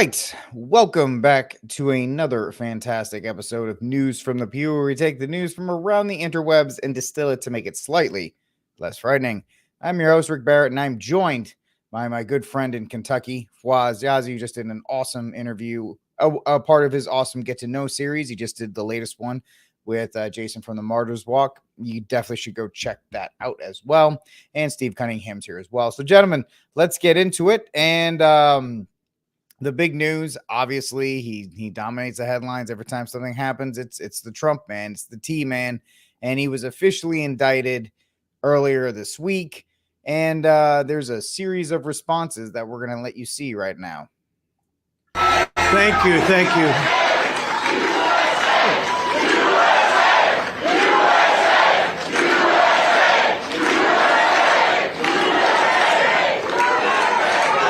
right. Welcome back to another fantastic episode of News from the Pew, where we take the news from around the interwebs and distill it to make it slightly less frightening. I'm your host, Rick Barrett, and I'm joined by my good friend in Kentucky, Fawaz Yazi, who just did an awesome interview, a part of his awesome Get to Know series. He just did the latest one with Jason from the Martyrs Walk. You definitely should go check that out as well. And Steve Cunningham's here as well. So, gentlemen, let's get into it. And the big news, obviously, he dominates the headlines every time something happens. It's the Trump man, it's the T man, and he was officially indicted earlier this week. And there's a series of responses that we're going to let you see right now. Thank you.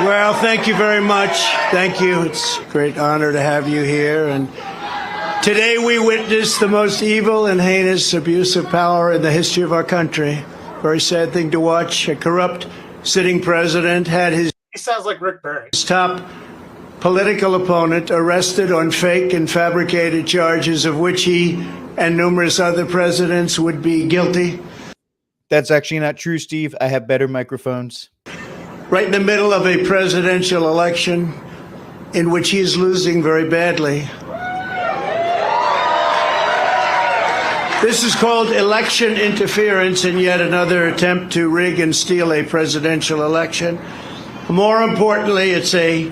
Well, thank you very much. Thank you. It's a great honor to have you here. And today we witness the most evil and heinous abuse of power in the history of our country. Very sad thing to watch. A corrupt sitting president had his He sounds like Rick Barrett. top political opponent arrested on fake and fabricated charges of which he and numerous other presidents would be guilty. That's actually not true, Steve. I have better microphones. Right in the middle of a presidential election in which he is losing very badly. This is called election interference and yet another attempt to rig and steal a presidential election. More importantly, it's a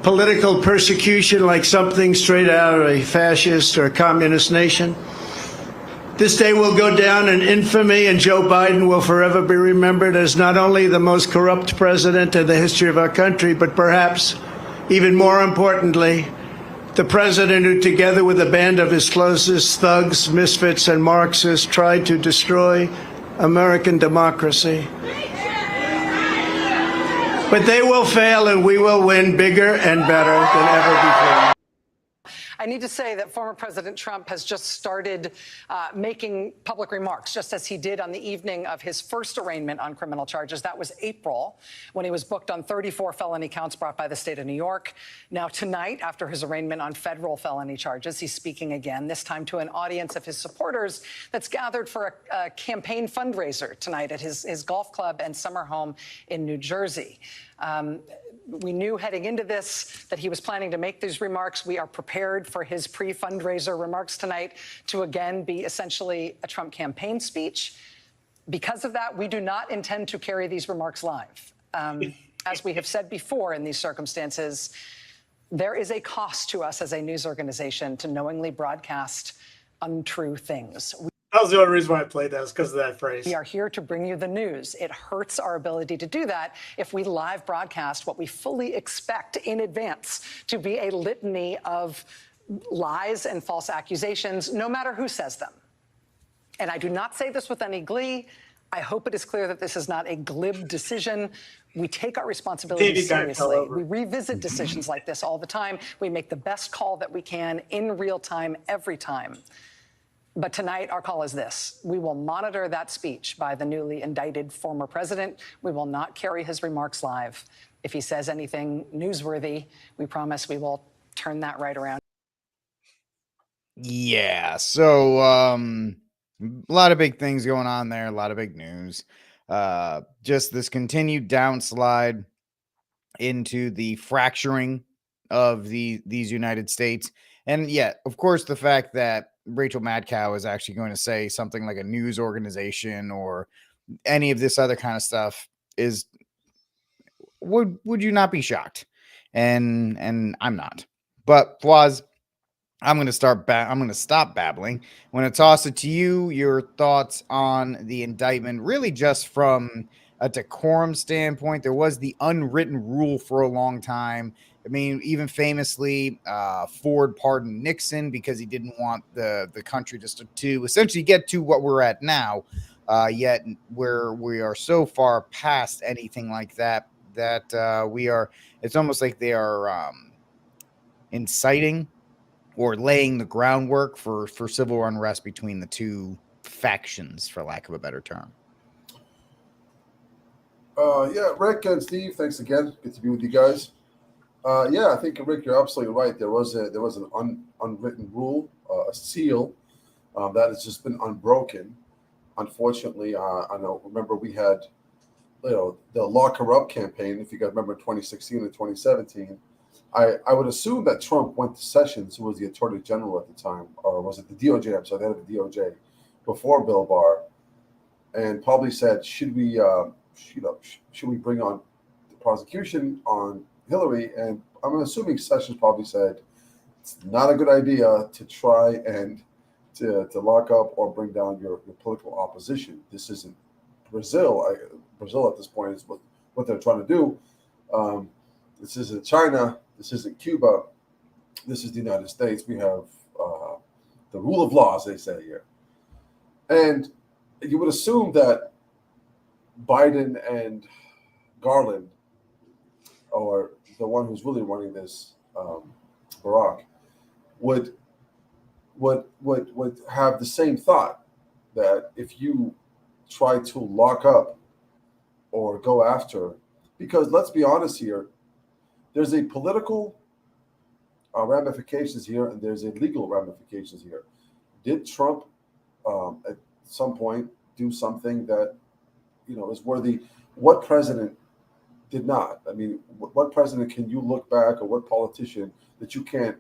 political persecution like something straight out of a fascist or communist nation. This day will go down in infamy, and Joe Biden will forever be remembered as not only the most corrupt president in the history of our country, but perhaps even more importantly, the president who, together with a band of his closest thugs, misfits, and Marxists, tried to destroy American democracy. But they will fail, and we will win bigger and better than ever before. I need to say that former President Trump has just started making public remarks, just as he did on the evening of his first arraignment on criminal charges. That was April, when he was booked on 34 felony counts brought by the state of New York. Now, tonight, after his arraignment on federal felony charges, he's speaking again, this time to an audience of his supporters that's gathered for a campaign fundraiser tonight at his golf club and summer home in New Jersey. We knew heading into this that he was planning to make these remarks. We are prepared for his pre-fundraiser remarks tonight to again be essentially a Trump campaign speech. Because of that, we do not intend to carry these remarks live. As we have said before in these circumstances, there is a cost to us as a news organization to knowingly broadcast untrue things. That was the only reason why I played that, was because of that phrase. We are here to bring you the news. It hurts our ability to do that if we live broadcast what we fully expect in advance to be a litany of lies and false accusations, no matter who says them. And I do not say this with any glee. I hope it is clear that this is not a glib decision. We take our responsibility seriously. We revisit decisions like this all the time. We make the best call that we can in real time, every time. But tonight, our call is this. We will monitor that speech by the newly indicted former president. We will not carry his remarks live. If he says anything newsworthy, we promise we will turn that right around. Yeah, so a lot of big things going on there, a lot of big news. Just this continued downslide into the fracturing of these United States. And yeah, of course, the fact that Rachel Maddow is actually going to say something like a news organization or any of this other kind of stuff is would you not be shocked? And I'm not. But Fawaz, I'm going to stop babbling. I'm going to toss it to you. Your thoughts on the indictment, really just from a decorum standpoint. There was the unwritten rule for a long time. I mean, even famously, Ford pardoned Nixon because he didn't want the country just to essentially get to what we're at now. Yet where we are so far past anything like that it's almost like they are inciting or laying the groundwork for civil unrest between the two factions, for lack of a better term. Yeah, Rick and Steve, thanks again. Good to be with you guys. Yeah, I think Rick, you're absolutely right. There was an unwritten rule, a seal that has just been unbroken. Unfortunately, I know. Remember, we had the lock her up campaign. If you guys remember 2016 and 2017, I would assume that Trump went to Sessions, who was the Attorney General at the time, or was it the DOJ? I'm sorry, the head of the DOJ before Bill Barr, and probably said, should we bring on the prosecution on Hillary? And I'm assuming Sessions probably said it's not a good idea to try and to lock up or bring down your political opposition. This isn't Brazil. Brazil at this point is what they're trying to do. This isn't China. This isn't Cuba. This is the United States. We have the rule of law, as they say here. And you would assume that Biden and Garland, or the one who's really running this, Barack, would have the same thought that if you try to lock up or go after, because let's be honest here, there's a political ramifications here and there's a legal ramifications here. Did Trump at some point do something that is worthy? What president did not? I mean, what president can you look back, or what politician that you can't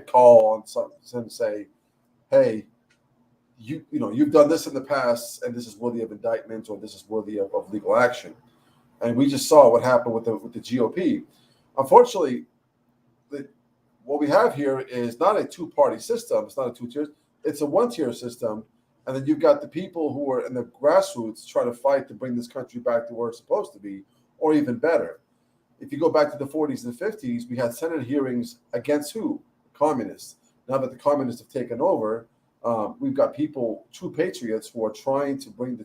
call on some and say, hey, you've done this in the past, and this is worthy of indictment, or this is worthy of legal action. And we just saw what happened with the GOP. Unfortunately, what we have here is not a two-party system. It's not a two-tier. It's a one-tier system. And then you've got the people who are in the grassroots trying to fight to bring this country back to where it's supposed to be, or even better. If you go back to the 40s and 50s, we had Senate hearings against who? Communists. Now that the communists have taken over, we've got people, true patriots, who are trying to bring the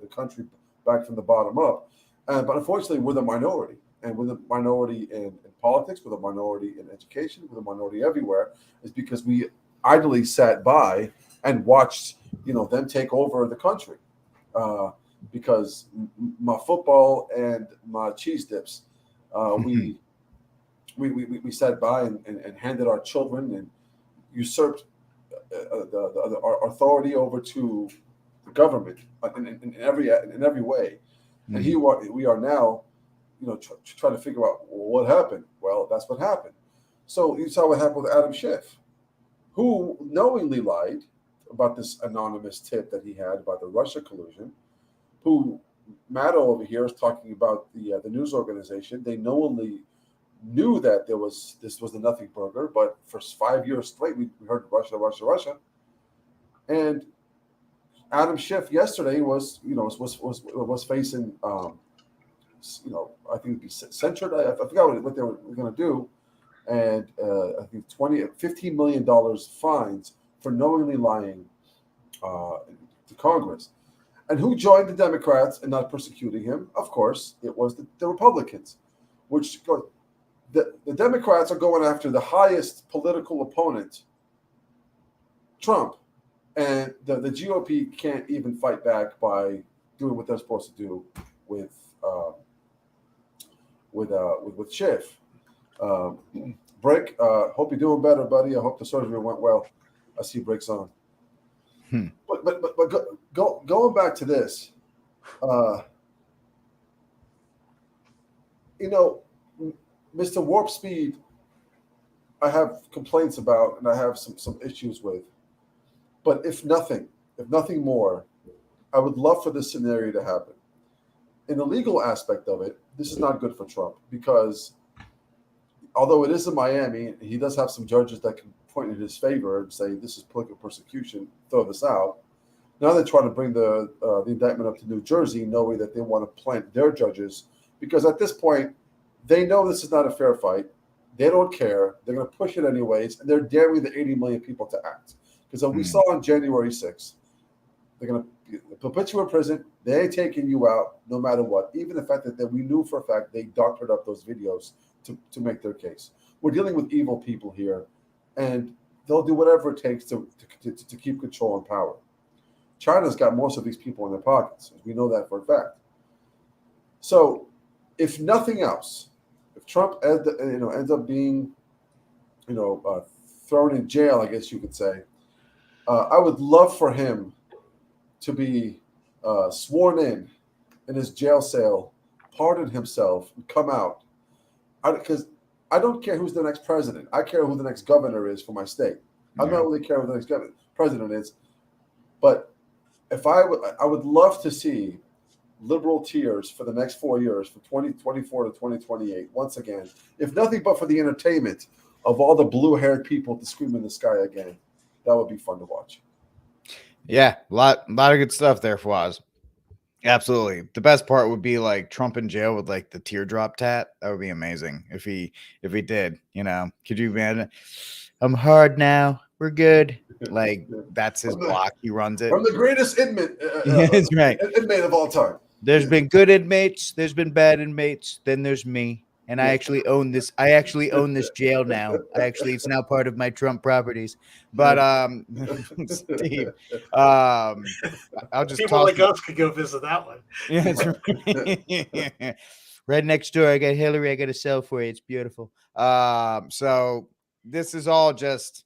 country back from the bottom up. But unfortunately, we're the minority. And we're the minority in politics, we're the minority in education, we're the minority everywhere, is because we idly sat by and watched them take over the country. Because my football and my cheese dips, we sat by and handed our children and usurped our authority over to the government in every way. Mm-hmm. And here we are now, trying to figure out what happened. Well, that's what happened. So you saw what happened with Adam Schiff, who knowingly lied about this anonymous tip that he had about the Russia collusion. Who Maddo over here is talking about the news organization. They knowingly knew that this was the nothing burger, but for 5 years straight we heard Russia, and Adam Schiff yesterday was facing I think be censured. I forgot what they were going to do, and I think $15 million fines for knowingly lying to Congress. And who joined the Democrats in not persecuting him? Of course, it was the Republicans, which the Democrats are going after the highest political opponent, Trump, and the GOP can't even fight back by doing what they're supposed to do with Schiff. Brick, hope you're doing better, buddy. I hope the surgery went well. I see Brick's on. But going back to this, Mr. Warp Speed, I have complaints about, and I have some issues with. But if nothing more, I would love for this scenario to happen. In the legal aspect of it, this is not good for Trump, because although it is in Miami, he does have some judges that can point in his favor and say this is political persecution, throw this out. Now they're trying to bring the indictment up to New Jersey, knowing that they want to plant their judges, because at this point, they know this is not a fair fight. They don't care. They're going to push it anyways, and they're daring the 80 million people to act. Because we saw on January 6th, they're going to put you in prison. They ain't taking you out no matter what, even the fact that we knew for a fact they doctored up those videos to make their case. We're dealing with evil people here, and they'll do whatever it takes to keep control and power. China's got most of these people in their pockets. We know that for a fact. So if nothing else, if Trump ends up being thrown in jail, I guess you could say, I would love for him to be sworn in his jail cell, pardon himself, and come out. Because I don't care who's the next president. I care who the next governor is for my state. I don't really care who the next president is. But if I would love to see liberal tears for the next 4 years, from 2024 to 2028, once again, if nothing but for the entertainment of all the blue-haired people to scream in the sky again. That would be fun to watch. Yeah, a lot of good stuff there, Fawaz. Absolutely. The best part would be like Trump in jail with like the teardrop tat. That would be amazing if he did. Could you imagine? I'm hard now. We're good. Like that's his block. He runs it. I'm the greatest inmate. That's right. Inmate of all time. There's been good inmates. There's been bad inmates. Then there's me. And I actually own this. I actually own this jail now. It's now part of my Trump properties. But Steve, I'll just people like us could go visit that one. Yeah, right. Right next door. I got Hillary. I got a cell for you. It's beautiful. So this is all just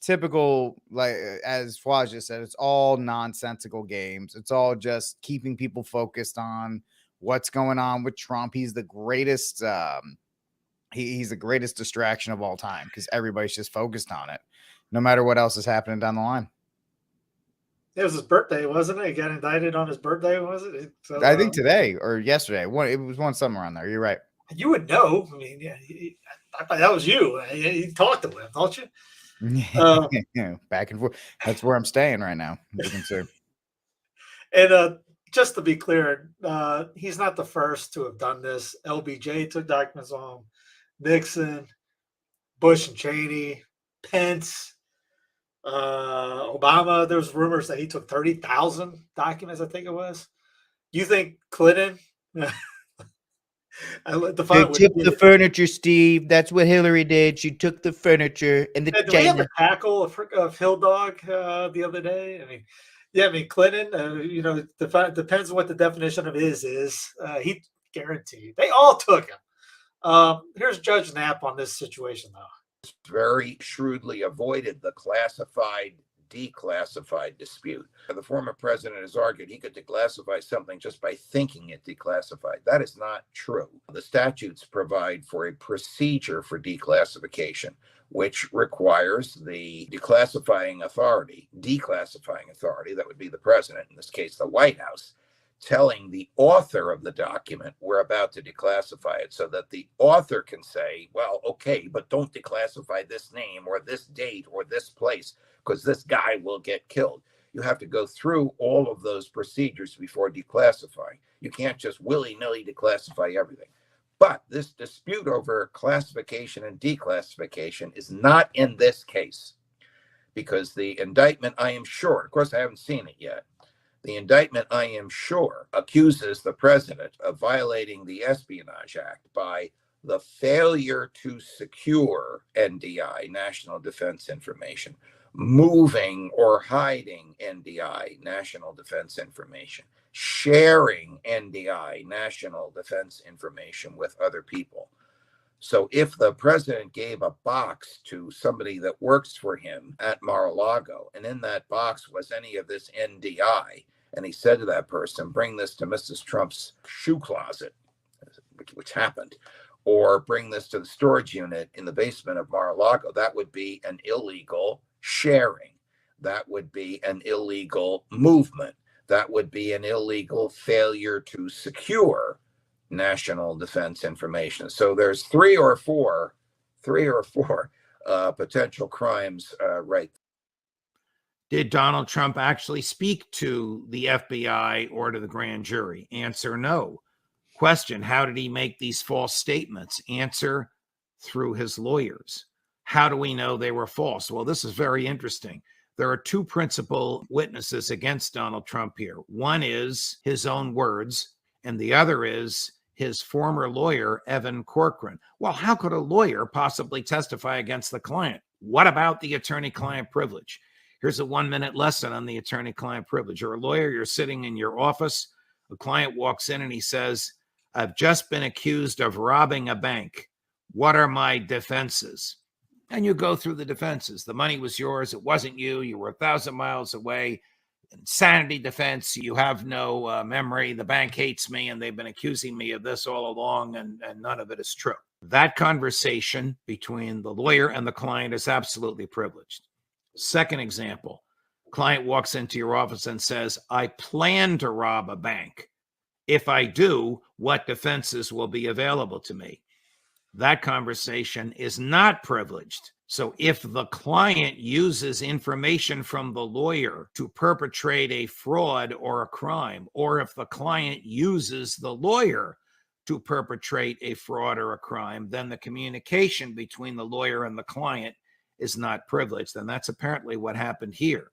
typical, like as Fawaz just said, it's all nonsensical games. It's all just keeping people focused on what's going on with Trump. He's the greatest he's the greatest distraction of all time because everybody's just focused on it, no matter what else is happening down the line. It was his birthday, wasn't it? He got indicted on his birthday, was it? So, I think today or yesterday. It was one somewhere on there. You're right. You would know. I mean, yeah, I thought that was you. You talked to him, don't you? Back and forth. That's where I'm staying right now. And just to be clear, he's not the first to have done this. LBJ took documents on him, Nixon, Bush and Cheney, Pence, Obama. There's rumors that he took 30,000 documents, I think it was. You think Clinton? They took the furniture, Steve. That's what Hillary did. She took the furniture and the. Did we have a tackle of Hill Dog the other day? I mean, Clinton. Depends on what the definition of is. He guaranteed they all took him. Here's Judge Knapp on this situation, though. Very shrewdly avoided the classified declassified dispute. The former president has argued he could declassify something just by thinking it declassified. That is not true. The statutes provide for a procedure for declassification, which requires the declassifying authority, that would be the president, in this case, the White House, telling the author of the document we're about to declassify it, so that the author can say, well, okay, but don't declassify this name or this date or this place, because this guy will get killed. You have to go through all of those procedures before declassifying. You can't just willy-nilly declassify everything. But this dispute over classification and declassification is not in this case, because the indictment, I am sure, of course I haven't seen it yet, the indictment, I am sure, accuses the president of violating the Espionage Act by the failure to secure NDI, National Defense Information, moving or hiding NDI, National Defense Information, sharing NDI, National Defense Information with other people. So if the president gave a box to somebody that works for him at Mar-a-Lago, and in that box was any of this NDI, and he said to that person, bring this to Mrs. Trump's shoe closet, which happened, or bring this to the storage unit in the basement of Mar-a-Lago, that would be an illegal sharing. That would be an illegal movement. That would be an illegal failure to secure national defense information. So there's three or four potential crimes right. Did Donald Trump actually speak to the FBI or to the grand jury? Answer, no. Question, how did he make these false statements? Answer, through his lawyers. How do we know they were false? Well, this is very interesting. There are two principal witnesses against Donald Trump here. One is his own words, and the other is his former lawyer, Evan Corcoran. Well, how could a lawyer possibly testify against the client? What about the attorney-client privilege? Here's a 1-minute lesson on the attorney-client privilege. You're a lawyer, you're sitting in your office, a client walks in and he says, I've just been accused of robbing a bank. What are my defenses? And you go through the defenses. The money was yours. It wasn't you. You were 1,000 miles away. Insanity defense. You have no memory. The bank hates me and they've been accusing me of this all along, and none of it is true. That conversation between the lawyer and the client is absolutely privileged. Second example, client walks into your office and says, I plan to rob a bank. If I do, what defenses will be available to me? That conversation is not privileged. So if the client uses information from the lawyer to perpetrate a fraud or a crime, or if the client uses the lawyer to perpetrate a fraud or a crime, then the communication between the lawyer and the client is not privileged. And that's apparently what happened here.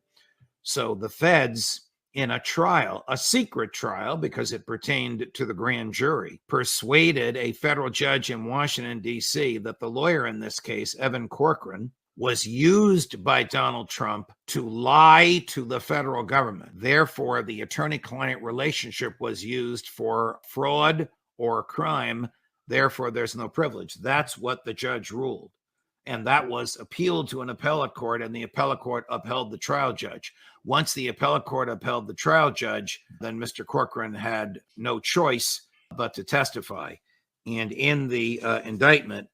So the feds, in a trial, a secret trial, because it pertained to the grand jury, persuaded a federal judge in Washington, D.C., that the lawyer in this case, Evan Corcoran, was used by Donald Trump to lie to the federal government. Therefore, the attorney-client relationship was used for fraud or crime. Therefore, there's no privilege. That's what the judge ruled. And that was appealed to an appellate court, and the appellate court upheld the trial judge. Once the appellate court upheld the trial judge, then Mr. Corcoran had no choice but to testify. And in the indictment,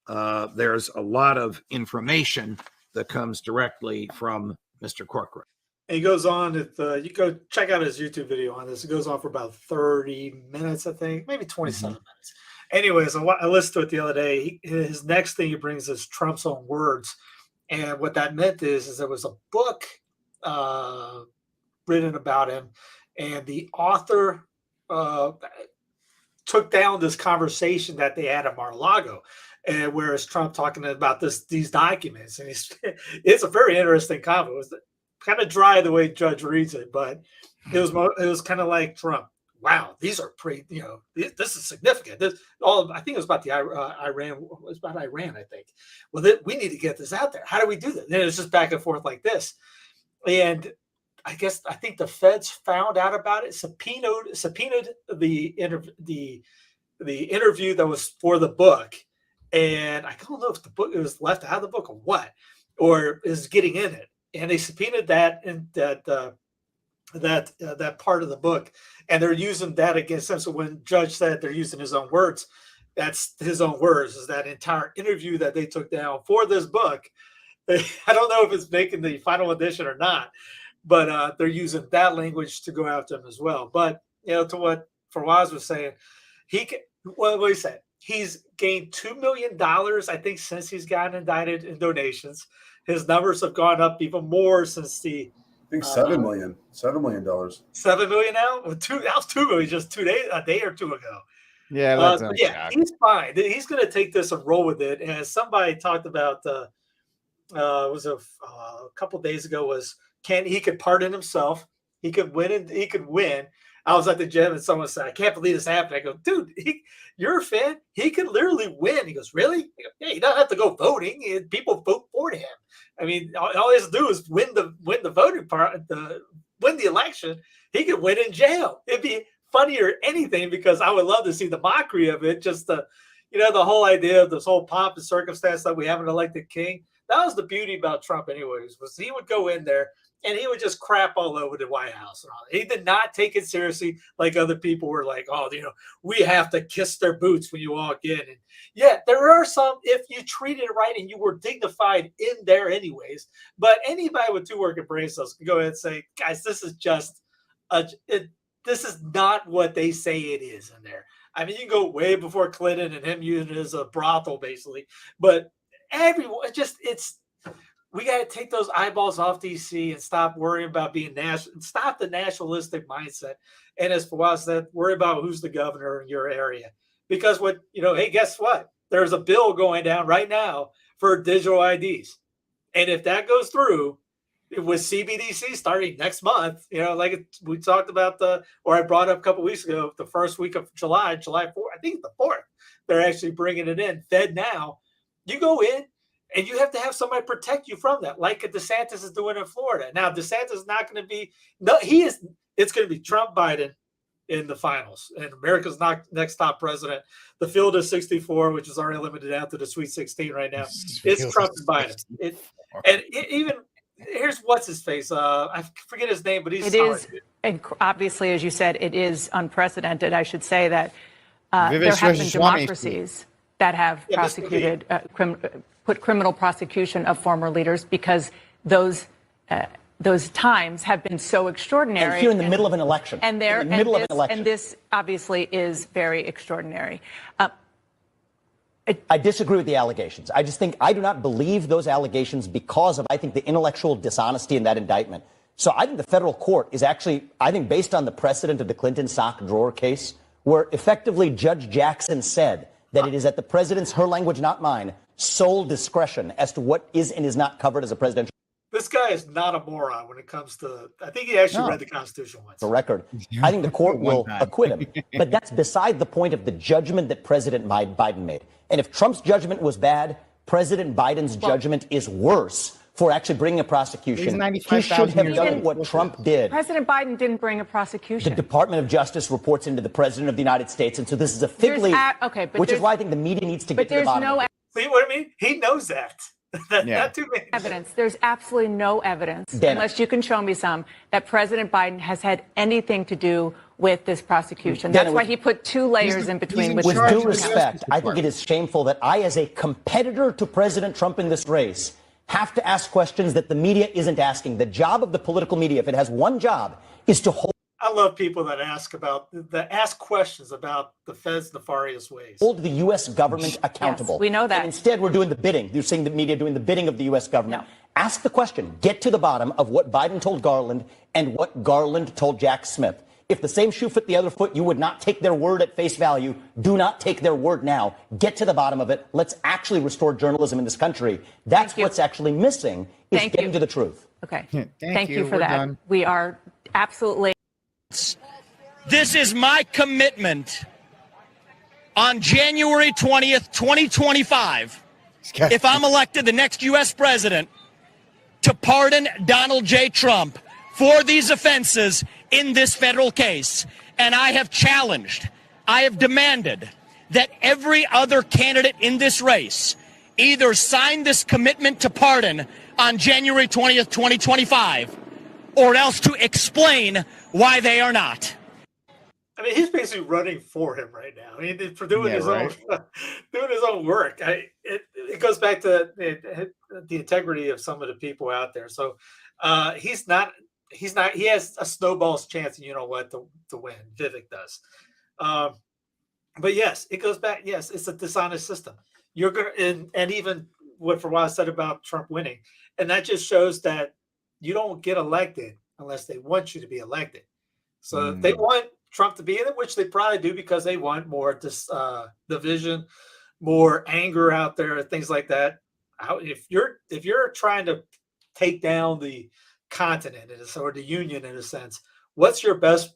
there's a lot of information that comes directly from Mr. Corcoran. And he goes on, you go check out his YouTube video on this. It goes on for about 30 minutes, I think, maybe 27 minutes. Anyways, I listened to it the other day. His next thing he brings is Trump's own words. And what that meant is there was a book written about him, and the author took down this conversation that they had at Mar-a-Lago, and whereas Trump talking about these documents, and it's a very interesting convo. It was kind of dry the way Judge reads it, but it was kind of like Trump. Wow, these are pretty. This is significant. I think it was about the Iran. It was about Iran, I think. Well, we need to get this out there. How do we do this? And it was just back and forth like this. And I think the feds found out about it, subpoenaed the interview that was for the book, and I don't know if the book it was left out of the book or what, or is getting in it. And they subpoenaed that and that part of the book, and they're using that against him. So when Judge said they're using his own words, that's his own words. Is that entire interview that they took down for this book? I don't know if it's making the final edition or not, but they're using that language to go after him as well. But to what Fawaz was saying, what he said, he's gained $2 million, I think, since he's gotten indicted in donations. His numbers have gone up even more since I think $7 million. $7 million. $7 million now. Well, that was $2 million just a day or two ago. Yeah, he's fine. He's going to take this and roll with it. And somebody talked about, was a couple days ago, was he could pardon himself. He could win. I was at the gym and someone said, I can't believe this happened. I go, dude, you're a fan. He could literally win. He goes, really? I go, yeah, he doesn't have to go voting. People vote for him. I mean, all he has to do is win the voting part, win the election. He could win in jail. It'd be funnier anything, because I would love to see the mockery of it. Just the whole idea of this whole pomp and circumstance that we have an elected king. That was the beauty about Trump anyways, was he would go in there and he would just crap all over the White House. And all. He did not take it seriously like other people were like, oh, we have to kiss their boots when you walk in. And yeah, there are some, if you treated it right and you were dignified in there anyways. But anybody with two working brain cells can go ahead and say, guys, this is just, this is not what they say it is in there. I mean, you can go way before Clinton and him using it as a brothel, basically. But everyone, we got to take those eyeballs off DC and stop worrying about being national. Stop the nationalistic mindset. And as Fawaz said, worry about who's the governor in your area. Because hey, guess what? There's a bill going down right now for digital IDs. And if that goes through, with CBDC starting next month, like we talked about I brought up a couple weeks ago, the first week of July 4th, I think the 4th, they're actually bringing it in. FedNow, you go in and you have to have somebody protect you from that, like DeSantis is doing in Florida. Now, DeSantis is not going to be, it's going to be Trump, Biden, in the finals. And America's next top president. The field is 64, which is already limited out to the Sweet 16 right now. It's Trump and Biden. Even here's what's his face. I forget his name, but he's it is obviously, as you said, it is unprecedented. I should say that there have been democracies that have prosecuted, put criminal prosecution of former leaders because those times have been so extraordinary. And here in the middle of an election. And this obviously is very extraordinary. I disagree with the allegations. I just think I do not believe those allegations because of, I think, the intellectual dishonesty in that indictment. So I think the federal court is actually, I think, based on the precedent of the Clinton sock drawer case, where effectively Judge Jackson said that it is at the president's, her language, not mine, sole discretion as to what is and is not covered as a presidential. This guy is not a moron when it comes to, I think he actually read the Constitution once. The record. I think the court will acquit him. But that's beside the point of the judgment that President Biden made. And if Trump's judgment was bad, President Biden's judgment is worse for actually bringing a prosecution. He should have done what Trump did. President Biden didn't bring a prosecution. The Department of Justice reports into the President of the United States. And so this is a fig leaf, which is why I think the media needs to get to the bottom of it. See what I mean? He knows that. Not too many evidence. There's absolutely no evidence, unless you can show me some, that President Biden has had anything to do with this prosecution. That's why he put two layers in between. With due respect, I think it is shameful that I, as a competitor to President Trump in this race, have to ask questions that the media isn't asking. The job of the political media, if it has one job, is to hold. I love people that ask questions about the Fed's nefarious ways. Hold the U.S. government accountable. Yes, we know that. And instead, we're doing the bidding. You're seeing the media doing the bidding of the U.S. government. No. Ask the question. Get to the bottom of what Biden told Garland and what Garland told Jack Smith. If the same shoe fit the other foot, you would not take their word at face value. Do not take their word now. Get to the bottom of it. Let's actually restore journalism in this country. That's what's actually missing, is getting to the truth. Okay. Thank you for that. Done. We are absolutely. This is my commitment on January 20th, 2025, if I'm elected the next U.S. president, to pardon Donald J. Trump for these offenses in this federal case. And I have challenged, I have demanded that every other candidate in this race either sign this commitment to pardon on January 20th, 2025, or else to explain why they are not. I mean, he's basically running for him right now. I mean, for doing his own work. It goes back to the integrity of some of the people out there. So he has a snowball's chance, and you know what, to win. Vivek does. But yes, it goes back. Yes, it's a dishonest system. You're gonna, and even what I said about Trump winning, and that just shows that you don't get elected unless they want you to be elected. So they want Trump to be in it, which they probably do because they want more division, more anger out there, things like that. If you're trying to take down the continent or the union in a sense, what's your play?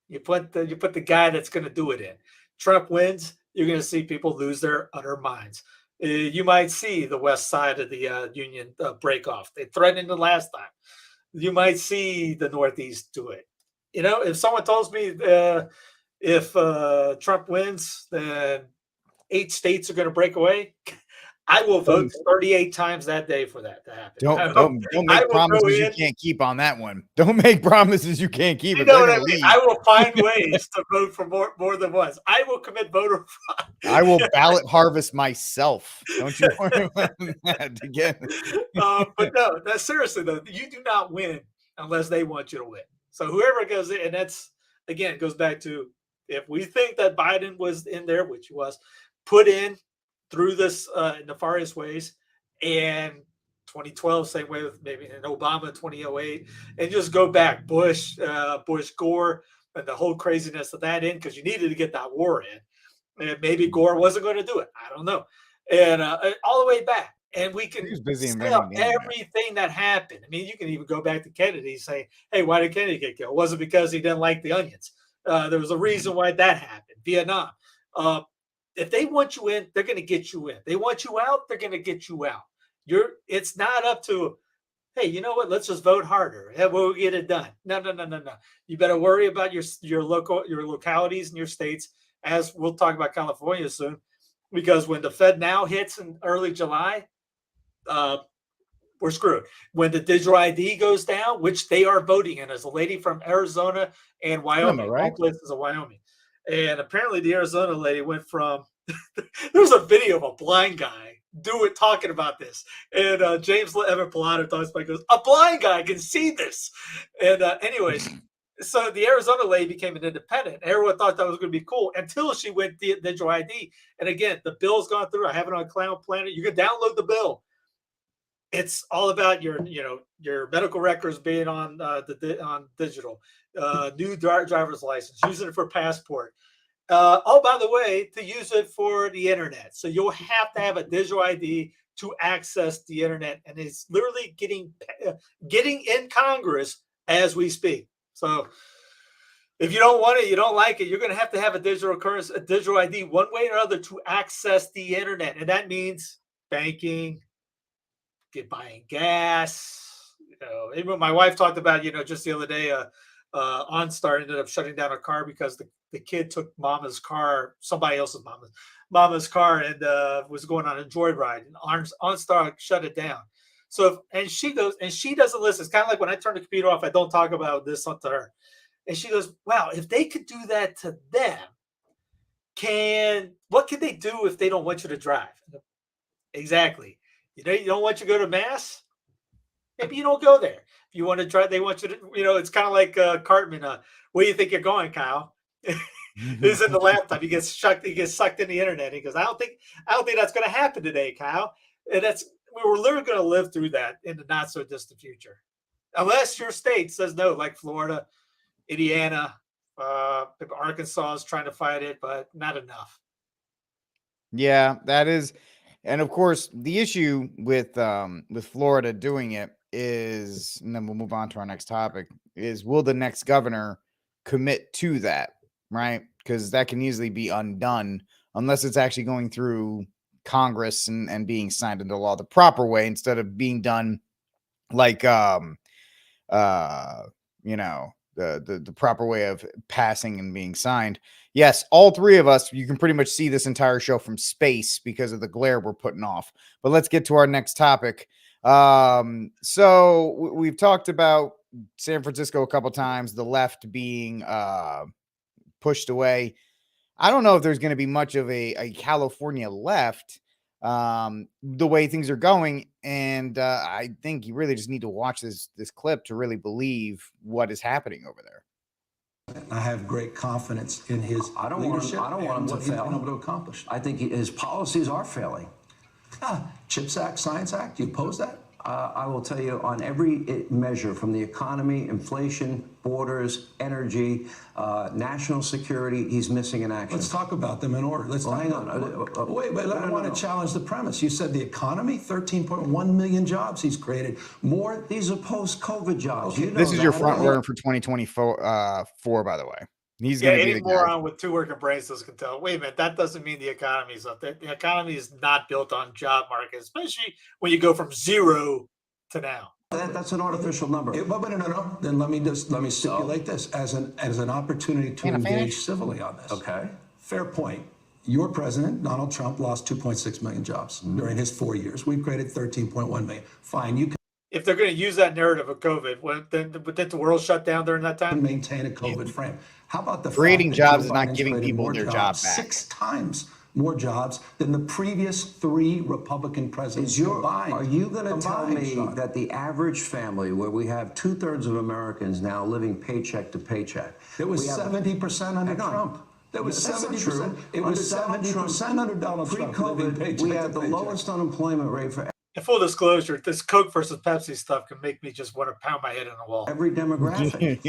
You put the guy that's going to do it in. Trump wins, you're going to see people lose their utter minds. You might see the west side of the union break off. They threatened it last time. You might see the Northeast do it. You know, if someone tells me if Trump wins, then 8 states are going to break away, I will vote 38 times that day for that to happen. Don't make promises you can't keep on that one. Don't make promises you can't keep. You know what I mean? I will find ways to vote for more than once. I will commit voter fraud. I will ballot harvest myself. Don't you worry about that again. But no, seriously though, you do not win unless they want you to win. So whoever goes in, and that's again goes back to, if we think that Biden was in there, which he was, put in through this nefarious ways, and 2012, same way with maybe in Obama, 2008, and just go back, Bush, Gore, and the whole craziness of that in, because you needed to get that war in. And maybe Gore wasn't going to do it. I don't know. And all the way back. And we can sell everything that happened. I mean, you can even go back to Kennedy and say, hey, why did Kennedy get killed? It wasn't because he didn't like the onions. There was a reason why that happened. Vietnam. If they want you in, they're going to get you in. They want you out, they're going to get you out. It's not up to, hey, you know what? Let's just vote harder. Yeah, we'll get it done. No. You better worry about your localities and your states, as we'll talk about California soon, because when the Fed now hits in early July, we're screwed. When the digital ID goes down, which they are voting in, as a lady from Arizona and Wyoming, right? all places of Wyoming. And apparently the Arizona lady went from, there's a video of a blind guy talking about this. And James Evan Pilato talks about, goes, a blind guy can see this. And anyways, so the Arizona lady became an independent. Everyone thought that was going to be cool until she went digital ID. And again, the bill's gone through. I have it on Cloud Planet. You can download the bill. It's all about your medical records being on on digital, new driver's license, using it for passport. Oh, by the way, to use it for the internet. So you'll have to have a digital ID to access the internet, and it's literally getting in Congress as we speak. So if you don't want it, you don't like it, you're going to have a digital ID one way or another to access the internet, and that means banking, buying gas. Even my wife talked about, just the other day, OnStar ended up shutting down a car because the kid took mama's car, somebody else's mama's car, and was going on a joyride, and OnStar shut it down. So, and she goes, and she doesn't listen. It's kind of like when I turn the computer off, I don't talk about this to her. And she goes, wow, if they could do that to them, what can they do if they don't want you to drive? Exactly. You don't want you to go to mass? Maybe you don't go there. If you want to try, they want you to, it's kind of like Cartman. Where do you think you're going, Kyle? He's in the laptop. He gets sucked in the internet. He goes, I don't think that's going to happen today, Kyle. And we're literally going to live through that in the not so distant future. Unless your state says no, like Florida, Indiana, Arkansas is trying to fight it, but not enough. Yeah, that is. And of course, the issue with Florida doing it is, and then we'll move on to our next topic, is will the next governor commit to that, right? Because that can easily be undone unless it's actually going through Congress and being signed into law the proper way, instead of being done like the proper way of passing and being signed. Yes, all three of us, you can pretty much see this entire show from space because of the glare we're putting off. But let's get to our next topic. So we've talked about San Francisco a couple times, the left being pushed away. I don't know if there's going to be much of a California left the way things are going. And I think you really just need to watch this clip to really believe what is happening over there. I have great confidence in his leadership. I don't want him to fail. Been able to accomplish. I think his policies are failing. CHIPS Act, Science Act, do you oppose that? I will tell you, on every measure, from the economy, inflation, borders, energy, national security, he's missing in action. Let's talk about them in order. Hang on. Wait, I want to challenge the premise. You said the economy, 13.1 million jobs he's created. More. These are post-COVID jobs. Okay. This is your front runner for 2024, by the way. He's going to be any moron with two working brains can tell. Wait a minute, that doesn't mean the economy is up. The economy is not built on job market, especially when you go from 0 to now. That's an artificial number. No. Then let me stipulate this as an opportunity to engage civilly on this. Okay. Fair point. Your president, Donald Trump, lost 2.6 million jobs during his 4 years. We've created 13.1 million. Fine, you can. If they're going to use that narrative of COVID, then the world shut down during that time? Maintain a COVID frame. How about the creating jobs is not Biden's giving people their job back? 6 times more jobs than the previous 3 Republican presidents combined. Are you going to tell me Sean, that the average family, where we have 2/3 of Americans now living paycheck to paycheck, it was 70% under Trump? That was 70%. It was 70% under Donald Trump. Pre-COVID, we had the lowest unemployment rate for. In full disclosure, this Coke versus Pepsi stuff can make me just want to pound my head on the wall. Every demographic.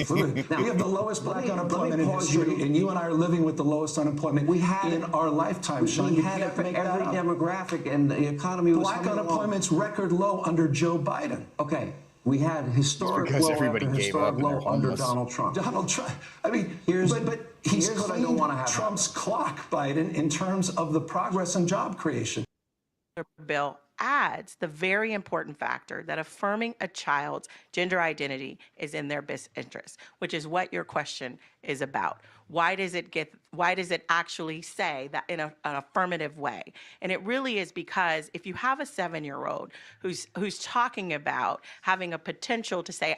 Now, we have the lowest black unemployment in history, and you and I are living with the lowest unemployment in our lifetime, Sean. We had it for every demographic, and the economy was black unemployment's record low under Joe Biden. Okay. We had historic low after historic low under Donald Trump. Donald Trump. I mean, but he's cleaned Trump's clock, Biden, in terms of the progress and job creation. Bill, adds the very important factor that affirming a child's gender identity is in their best interest, which is what your question is about. Why does it actually say that in an affirmative way? And it really is because if you have a 7-year-old who's talking about having a potential to say,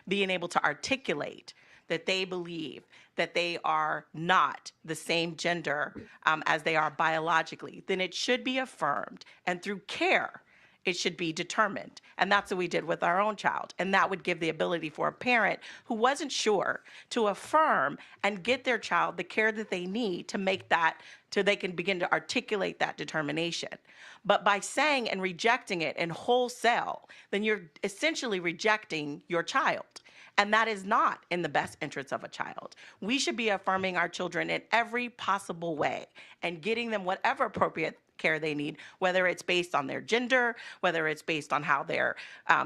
being able to articulate that they believe that they are not the same gender as they are biologically, then it should be affirmed. And through care, it should be determined. And that's what we did with our own child. And that would give the ability for a parent who wasn't sure to affirm and get their child the care that they need to make that, so they can begin to articulate that determination. But by saying and rejecting it in wholesale, then you're essentially rejecting your child. And that is not in the best interests of a child. We should be affirming our children in every possible way and getting them whatever appropriate care they need, whether it's based on their gender, whether it's based on how their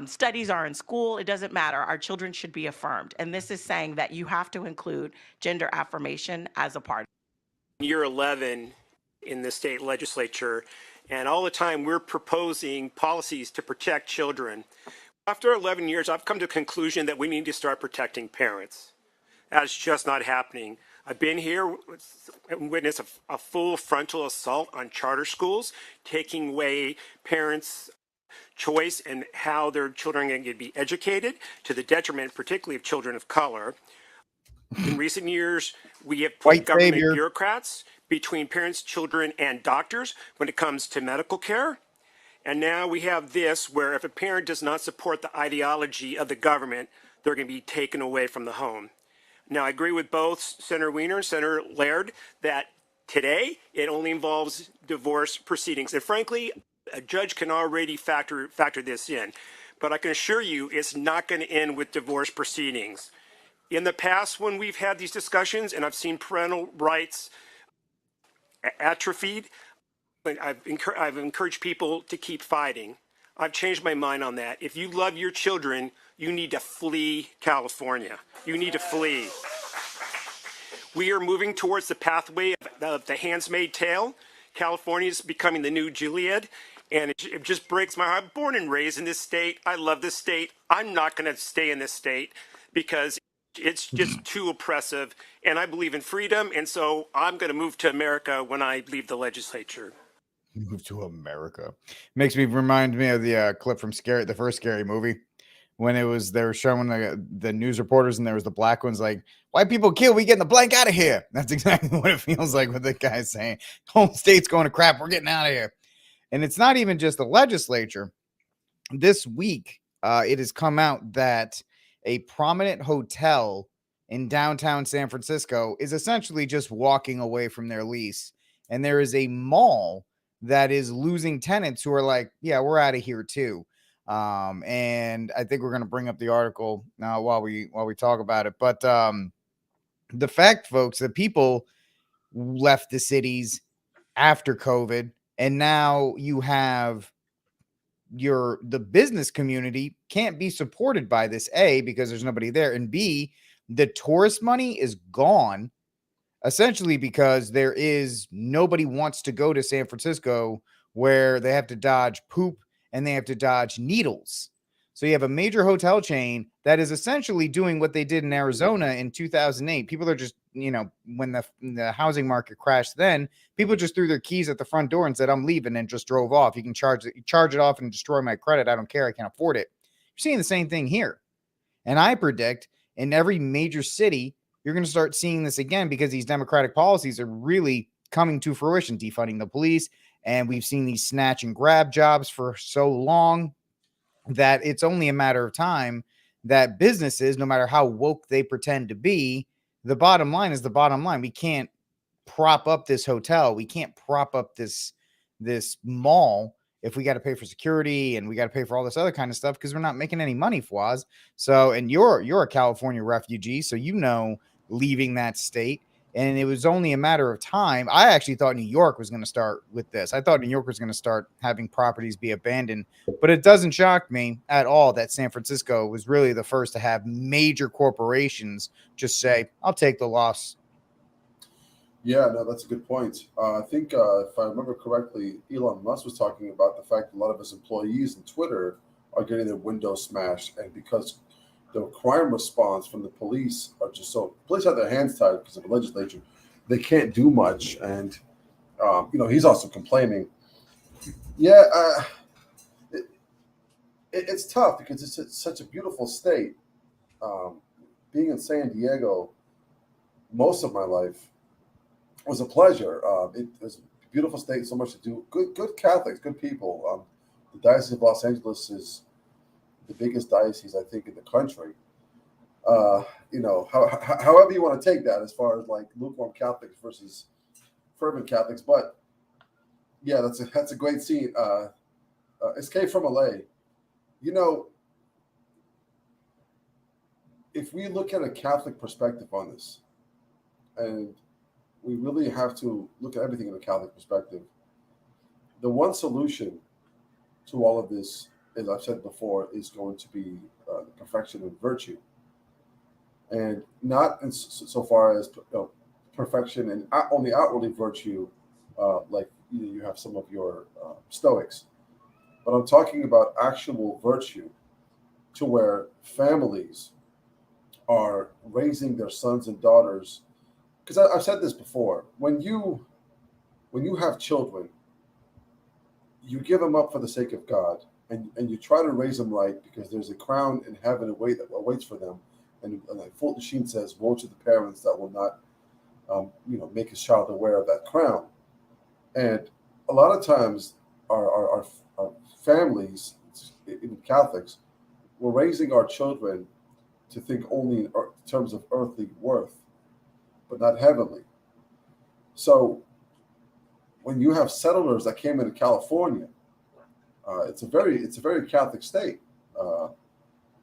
studies are in school. It doesn't matter. Our children should be affirmed. And this is saying that you have to include gender affirmation as a part. Year 11 in the state legislature, and all the time we're proposing policies to protect children. After 11 years, I've come to a conclusion that we need to start protecting parents. That's just not happening. I've been here and witnessed a full frontal assault on charter schools, taking away parents' choice and how their children are going to be educated, to the detriment particularly of children of color. In recent years, we have put government bureaucrats between parents, children, and doctors when it comes to medical care. And now we have this, where if a parent does not support the ideology of the government, they're going to be taken away from the home. Now, I agree with both Senator Weiner and Senator Laird that today it only involves divorce proceedings. And frankly, a judge can already factor this in. But I can assure you it's not going to end with divorce proceedings. In the past, when we've had these discussions and I've seen parental rights atrophied, I've encouraged people to keep fighting. I've changed my mind on that. If you love your children, you need to flee California. You need to flee. We are moving towards the pathway of the Handmaid's Tale. California is becoming the new Gilead, and it just breaks my heart. I'm born and raised in this state. I love this state. I'm not going to stay in this state because it's just too oppressive, and I believe in freedom, and so I'm going to move to America when I leave the legislature. Move to America. Makes me remind me of the clip from the first Scary Movie, when they were showing the news reporters and there was the black ones like, white people kill, we getting the blank out of here. That's exactly what it feels like with the guy saying, home state's going to crap, we're getting out of here. And it's not even just the legislature. This week, it has come out that a prominent hotel in downtown San Francisco is essentially just walking away from their lease. And there is a mall that is losing tenants who are like, yeah, we're out of here too. And I think we're going to bring up the article now while we talk about it. But the fact, folks, that people left the cities after COVID, and now you have the business community can't be supported by this, A, because there's nobody there, and B, the tourist money is gone. Essentially because there is nobody wants to go to San Francisco where they have to dodge poop and they have to dodge needles. So you have a major hotel chain that is essentially doing what they did in Arizona in 2008. People are just, when the housing market crashed, then people just threw their keys at the front door and said, I'm leaving, and just drove off. You can charge it off and destroy my credit. I don't care. I can't afford it. You're seeing the same thing here. And I predict in every major city, you're going to start seeing this again because these democratic policies are really coming to fruition, defunding the police. And we've seen these snatch and grab jobs for so long that it's only a matter of time that businesses, no matter how woke they pretend to be, the bottom line is the bottom line. We can't prop up this hotel. We can't prop up this mall if we got to pay for security and we got to pay for all this other kind of stuff because we're not making any money, Fwaz. So, and you're a California refugee, so leaving that state, and it was only a matter of time. I actually thought New York was going to start with this. I thought New York was going to start having properties be abandoned, but it doesn't shock me at all that San Francisco was really the first to have major corporations just say, I'll take the loss. Yeah, no, that's a good point. I think if I remember correctly, Elon Musk was talking about the fact that a lot of his employees in Twitter are getting their windows smashed, and because the crime response from the police are just so police have their hands tied because of the legislature, they can't do much. And he's also complaining. Yeah, it, it's tough because it's such a beautiful state. Um, Being in San Diego most of my life was a pleasure. It was a beautiful state, so much to do. Good Catholics, good people. The Diocese of Los Angeles is the biggest diocese I think in the country. However you want to take that, as far as like lukewarm Catholics versus fervent Catholics, but yeah, that's a great scene. Escape from LA. You know, if we look at a Catholic perspective on this, and we really have to look at everything in a Catholic perspective, the one solution to all of this, as I've said before, is going to be the perfection of virtue, and not so far as perfection and only outwardly virtue, like you have some of your Stoics, but I'm talking about actual virtue, to where families are raising their sons and daughters. Because I've said this before, when you have children, you give them up for the sake of God, and you try to raise them right, because there's a crown in heaven that awaits for them. And like Fulton Sheen says, woe to the parents that will not, make his child aware of that crown. And a lot of times, our families, even Catholics, we're raising our children to think only in terms of earthly worth, but not heavenly. So when you have settlers that came into California, it's a very Catholic state,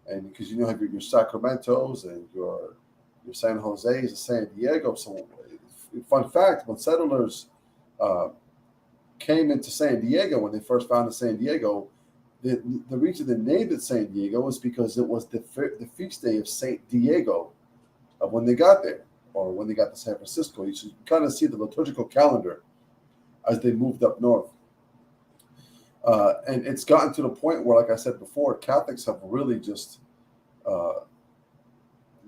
and because have your Sacramentos and your San Jose's and San Diego. So, fun fact: when settlers came into San Diego, when they first founded San Diego, the reason they named it San Diego was because it was the feast day of Saint Diego when they got there, or when they got to San Francisco. You should kind of see the liturgical calendar as they moved up north. And it's gotten to the point where, like I said before, Catholics have really just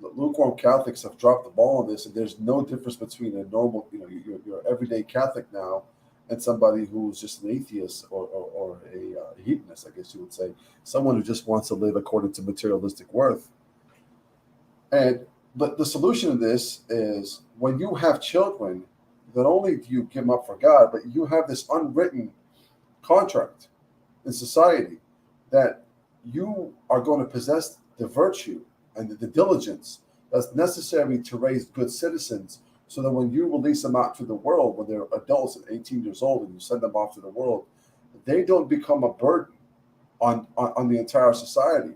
lukewarm Catholics have dropped the ball on this, and there's no difference between a normal, your everyday Catholic now, and somebody who's just an atheist or a hedonist, I guess you would say, someone who just wants to live according to materialistic worth. But the solution to this is, when you have children, not only do you give them up for God, but you have this unwritten contract in society that you are going to possess the virtue and the diligence that's necessary to raise good citizens, so that when you release them out to the world, when they're adults at 18 years old, and you send them off to the world, they don't become a burden on the entire society.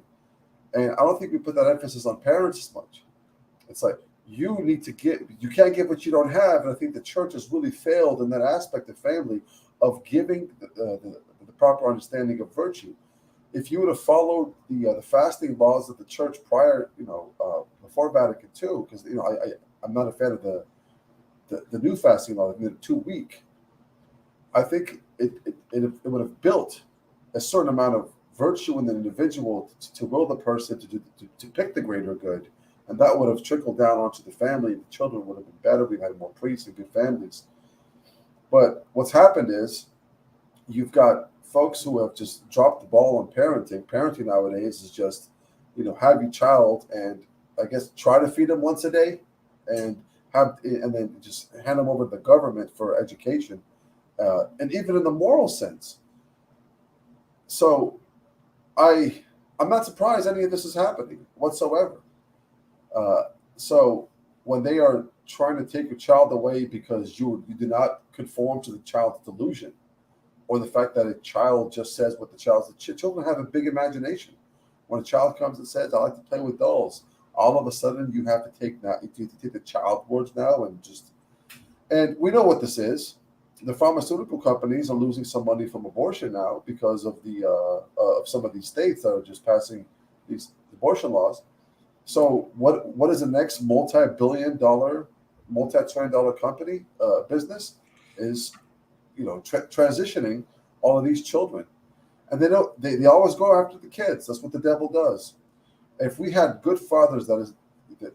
And I don't think we put that emphasis on parents as much. It's like, you can't give what you don't have. And I think the church has really failed in that aspect of family, of giving the proper understanding of virtue. If you would have followed the fasting laws of the church prior, before Vatican II, because I'm not a fan of the new fasting law, the 2 week. I think it would have built a certain amount of virtue in the individual to will the person to pick the greater good, and that would have trickled down onto the family. The children would have been better. We had more priests and good families. But what's happened is, you've got folks who have just dropped the ball on parenting. Parenting nowadays is just, have your child and, I guess, try to feed them once a day, and then just hand them over to the government for education, and even in the moral sense. So I'm not surprised any of this is happening whatsoever. So when they are trying to take your child away because you do not conform to the child's delusion, or the fact that a child just says what the children have a big imagination. When a child comes and says, "I like to play with dolls," all of a sudden you have to take the child words now, and we know what this is. The pharmaceutical companies are losing some money from abortion now because of the of some of these states that are just passing these abortion laws. So what is the next multi-billion-dollar multi-trillion-dollar company business is, transitioning all of these children, and they always go after the kids. That's what the devil does. If we had good fathers that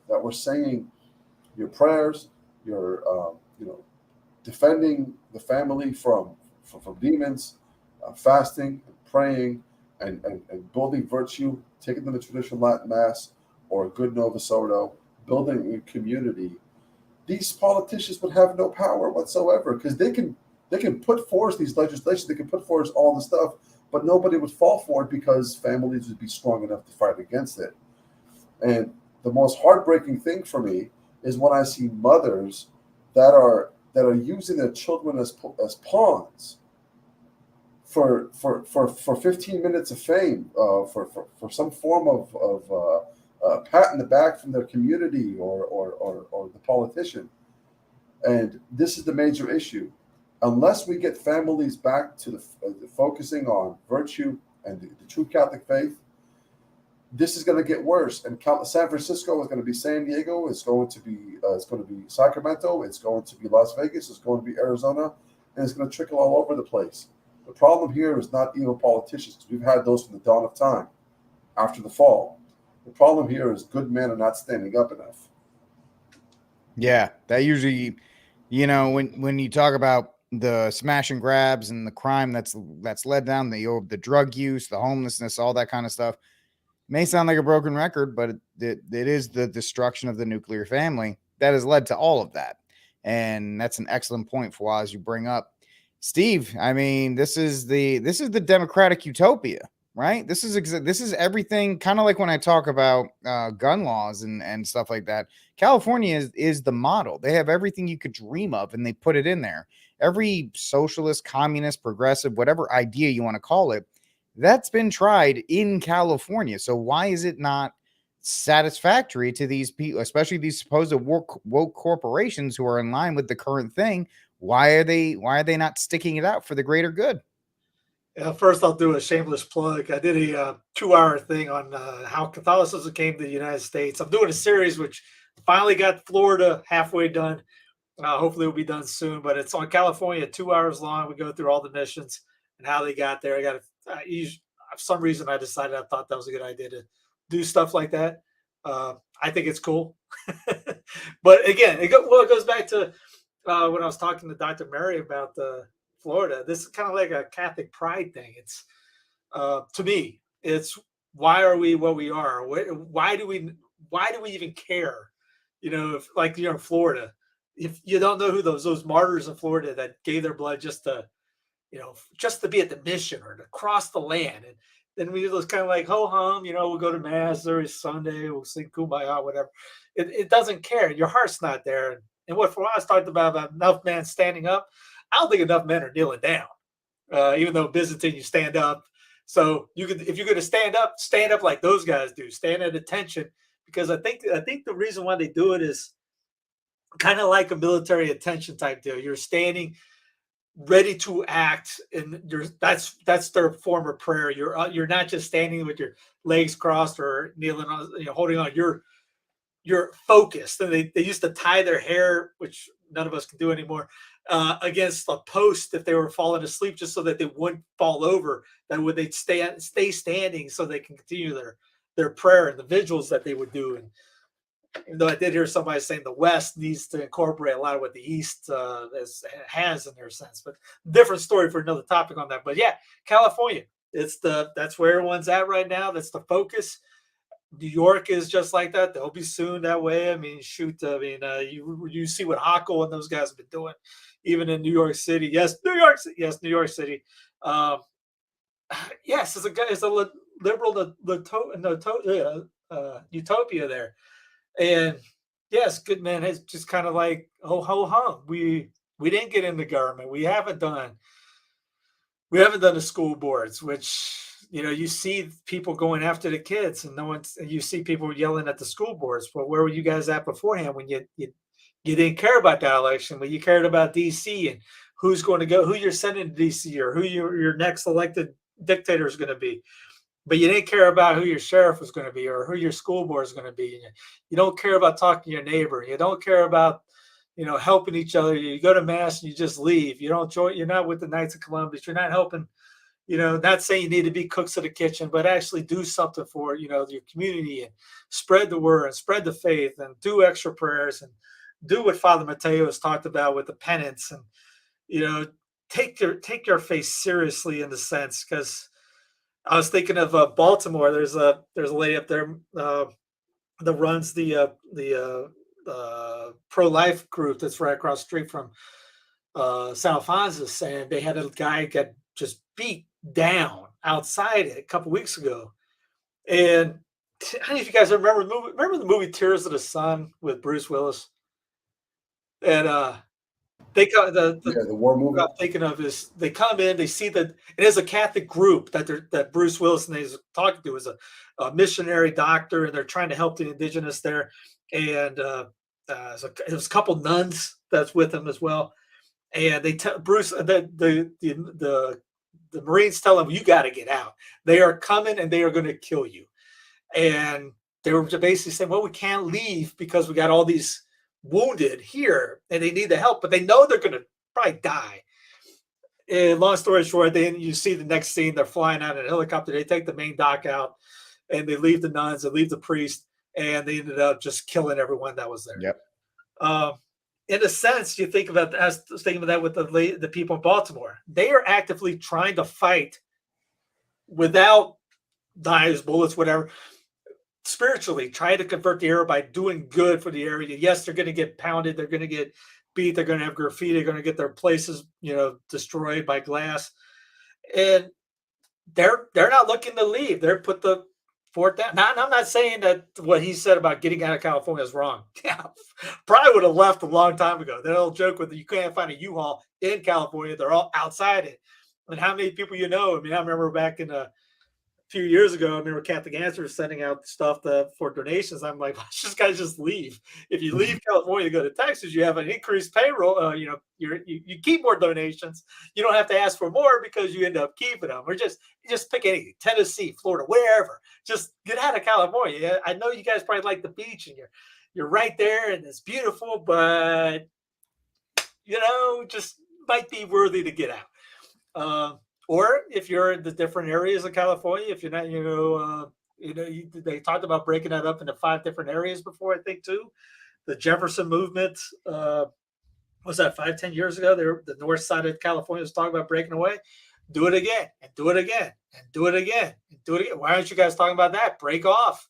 were saying your prayers, your defending the family from demons, fasting, and praying, and building virtue, taking them to traditional Latin Mass or a good Novus Ordo, building a community, these politicians would have no power whatsoever, because they can put forth these legislations, they can put forth all the stuff, but nobody would fall for it because families would be strong enough to fight against it. And the most heartbreaking thing for me is when I see mothers that are using their children as pawns for 15 minutes of fame, for some form of pat in the back from their community or the politician. And this is the major issue. Unless we get families back to the focusing on virtue and the true Catholic faith, this is going to get worse. And San Francisco is going to be San Diego. It's going to be Sacramento. It's going to be Las Vegas. It's going to be Arizona, and it's going to trickle all over the place. The problem here is not evil politicians, because we've had those from the dawn of time, after the fall. The problem here is good men are not standing up enough. Yeah, that usually, when you talk about the smash and grabs and the crime that's led down, the drug use, the homelessness, all that kind of stuff, may sound like a broken record, but it is the destruction of the nuclear family that has led to all of that. And that's an excellent point, Fawaz, you bring up. Steve, I mean, this is the democratic utopia, right? This is everything, kind of like when I talk about gun laws and stuff like that. California is the model. They have everything you could dream of, and they put it in there. Every socialist, communist, progressive, whatever idea you want to call it, that's been tried in California. So why is it not satisfactory to these people, especially these supposed woke corporations who are in line with the current thing? Why are they not sticking it out for the greater good? First, I'll do a shameless plug. I did a 2-hour thing on how Catholicism came to the United States. I'm doing a series which finally got Florida halfway done. Hopefully, it'll be done soon. But it's on California, 2 hours long. We go through all the missions and how they got there. For some reason, I decided I thought that was a good idea to do stuff like that. I think it's cool. But again, it goes back to when I was talking to Dr. Mary about Florida. This is kind of like a Catholic pride thing. It's to me, it's why are we what we are? Why do we even care? If like you're in Florida, if you don't know who those martyrs in Florida that gave their blood just to be at the mission or to cross the land, and then we was kind of like ho hum, we'll go to mass every Sunday, we'll sing kumbaya, whatever. It doesn't care. Your heart's not there. And what Fawaz talked about enough men standing up, I don't think enough men are kneeling down. Even though Byzantine, you stand up. So if you're going to stand up like those guys do. Stand at attention, because I think the reason why they do it is kind of like a military attention type deal. You're standing ready to act, and that's their form of prayer. You're not just standing with your legs crossed or kneeling on, holding on. You're focused. And they used to tie their hair, which none of us can do anymore, against a post if they were falling asleep, just so that they wouldn't fall over. That would they'd stay standing so they can continue their prayer and the vigils that they would do. And even though I did hear somebody saying the West needs to incorporate a lot of what the East has in their sense, but different story for another topic on that. But yeah, California, that's where everyone's at right now. That's the focus. New York is just like that. They'll be soon that way. I mean, shoot. I mean, you see what Hochul and those guys have been doing, even in New York City. Yes, New York City. Yes, New York City. Yes, it's a liberal utopia there. And yes, good man has just kind of like ho hum. We didn't get in the government. We haven't done the school boards, which you see people going after the kids, and you see people yelling at the school boards. But where were you guys at beforehand when you didn't care about that election, but you cared about DC and who's going to go, who you're sending to DC, or who your next elected dictator is going to be? But you didn't care about who your sheriff was going to be or who your school board is going to be. You don't care about talking to your neighbor. You don't care about helping each other. You go to mass and you just leave. You don't join. You're not with the Knights of Columbus. You're not helping. Not saying you need to be cooks of the kitchen, but actually do something for, your community and spread the word and spread the faith and do extra prayers and do what Father Mateo has talked about with the penance and, take your faith seriously in the sense, because I was thinking of Baltimore. There's a lady up there that runs the pro-life group that's right across the street from San Alfonso, and they had a guy get just beat down outside it a couple weeks ago. And I don't know if you guys remember the movie. Remember the movie Tears of the Sun with Bruce Willis? And they got the war movie. I'm thinking of is they come in, they see that it is a Catholic group that Bruce Willis and he's talking to is a missionary doctor, and they're trying to help the indigenous there. And it was a couple nuns that's with him as well. And they tell Bruce that the Marines tell him, you got to get out. They are coming and they are going to kill you. And they were basically saying, well, we can't leave because we got all these wounded here and they need the help, but they know they're going to probably die. And long story short, then you see the next scene, they're flying out in a helicopter. They take the main dock out and they leave the nuns, they leave the priest, and they ended up just killing everyone that was there. Yep. In a sense, you think about thinking about that with the people in Baltimore. They are actively trying to fight without knives, bullets, whatever, spiritually, trying to convert the area by doing good for the area. Yes, they're going to get pounded. They're going to get beat. They're going to have graffiti. They're going to get their places, destroyed by glass. And they're not looking to leave. They're put the fort down. Now, I'm not saying that what he said about getting out of California is wrong. Yeah, probably would have left a long time ago. That old joke with you can't find a U-Haul in California. They're all outside it. And how many people I remember back in a few years ago, I remember Catholic Answers sending out stuff for donations. I'm like, this guys just leave. If you leave California to go to Texas, you have an increased payroll. You keep more donations. You don't have to ask for more because you end up keeping them. Or just pick anything, Tennessee, Florida, wherever. Just get out of California. I know you guys probably like the beach and you're right there and it's beautiful, but just might be worthy to get out. Or if you're in the different areas of California, if you're not, they talked about breaking that up into 5 different areas before, I think, too. The Jefferson movement, was that 5-10 years ago? The north side of California was talking about breaking away. Do it again, and do it again, and do it again, and do it again. Why aren't you guys talking about that? Break off.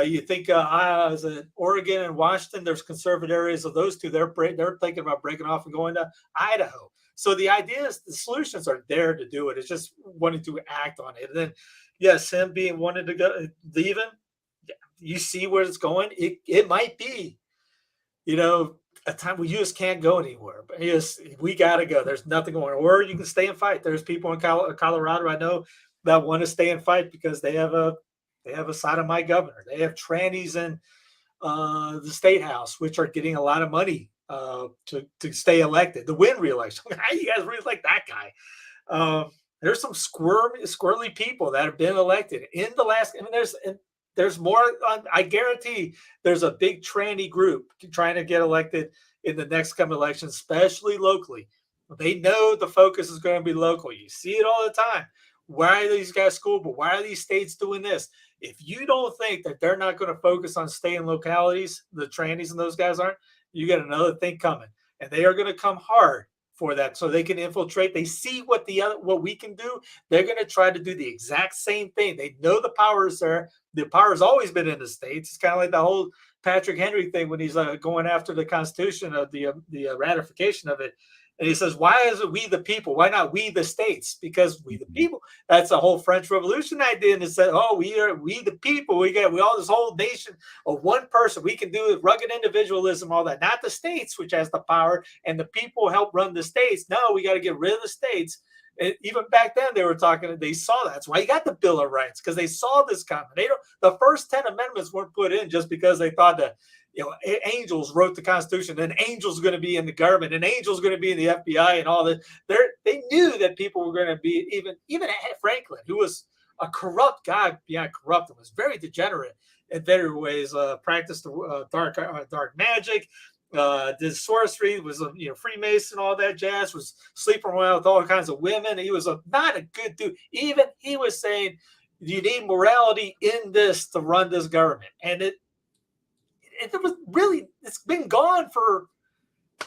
You think as in Oregon and Washington, there's conservative areas of those two. They're thinking about breaking off and going to Idaho. So the idea is the solutions are there to do it. It's just wanting to act on it. And then, yes, him being wanted to go leaving, you see where it's going. It might be, a time we just can't go anywhere. But we got to go. There's nothing going on. Or you can stay and fight. There's people in Colorado I know that want to stay and fight because they have a sodomite governor. They have trannies in the state house, which are getting a lot of money to stay elected, to win re-election. How you guys really like that guy? There's some squirrely people that have been elected in the last. There's more. I guarantee there's a big tranny group trying to get elected in the next coming election, especially locally. They know the focus is going to be local. You see it all the time. Why are these guys school? But why are these states doing this? If you don't think that they're not going to focus on staying localities, the trannies and those guys aren't, you got another thing coming, and they are going to come hard for that so they can infiltrate. They see what we can do. They're going to try to do the exact same thing. They know the power is there. The power has always been in the states. It's kind of like the whole Patrick Henry thing when he's going after the Constitution of the ratification of it. And he says, why is it we the people? Why not we the states? Because we the people. That's the whole French Revolution idea. And it said, we the people. We all this whole nation of one person. We can do it, rugged individualism, all that. Not the states, which has the power, and the people help run the states. No, we got to get rid of the states. And even back then, they were talking. They saw that. That's why you got the Bill of Rights, because they saw this coming. The first 10 amendments weren't put in just because they thought that angels wrote the Constitution, and angels are going to be in the government, and angels are going to be in the FBI, and all that. They knew that people were going to be even Franklin, who was a corrupt guy beyond corrupt, and was very degenerate in various ways. Practiced dark magic. Did sorcery, was a Freemason, all that jazz, was sleeping around with all kinds of women. He was not a good dude. Even he was saying you need morality in this to run this government, and it was really, it's been gone for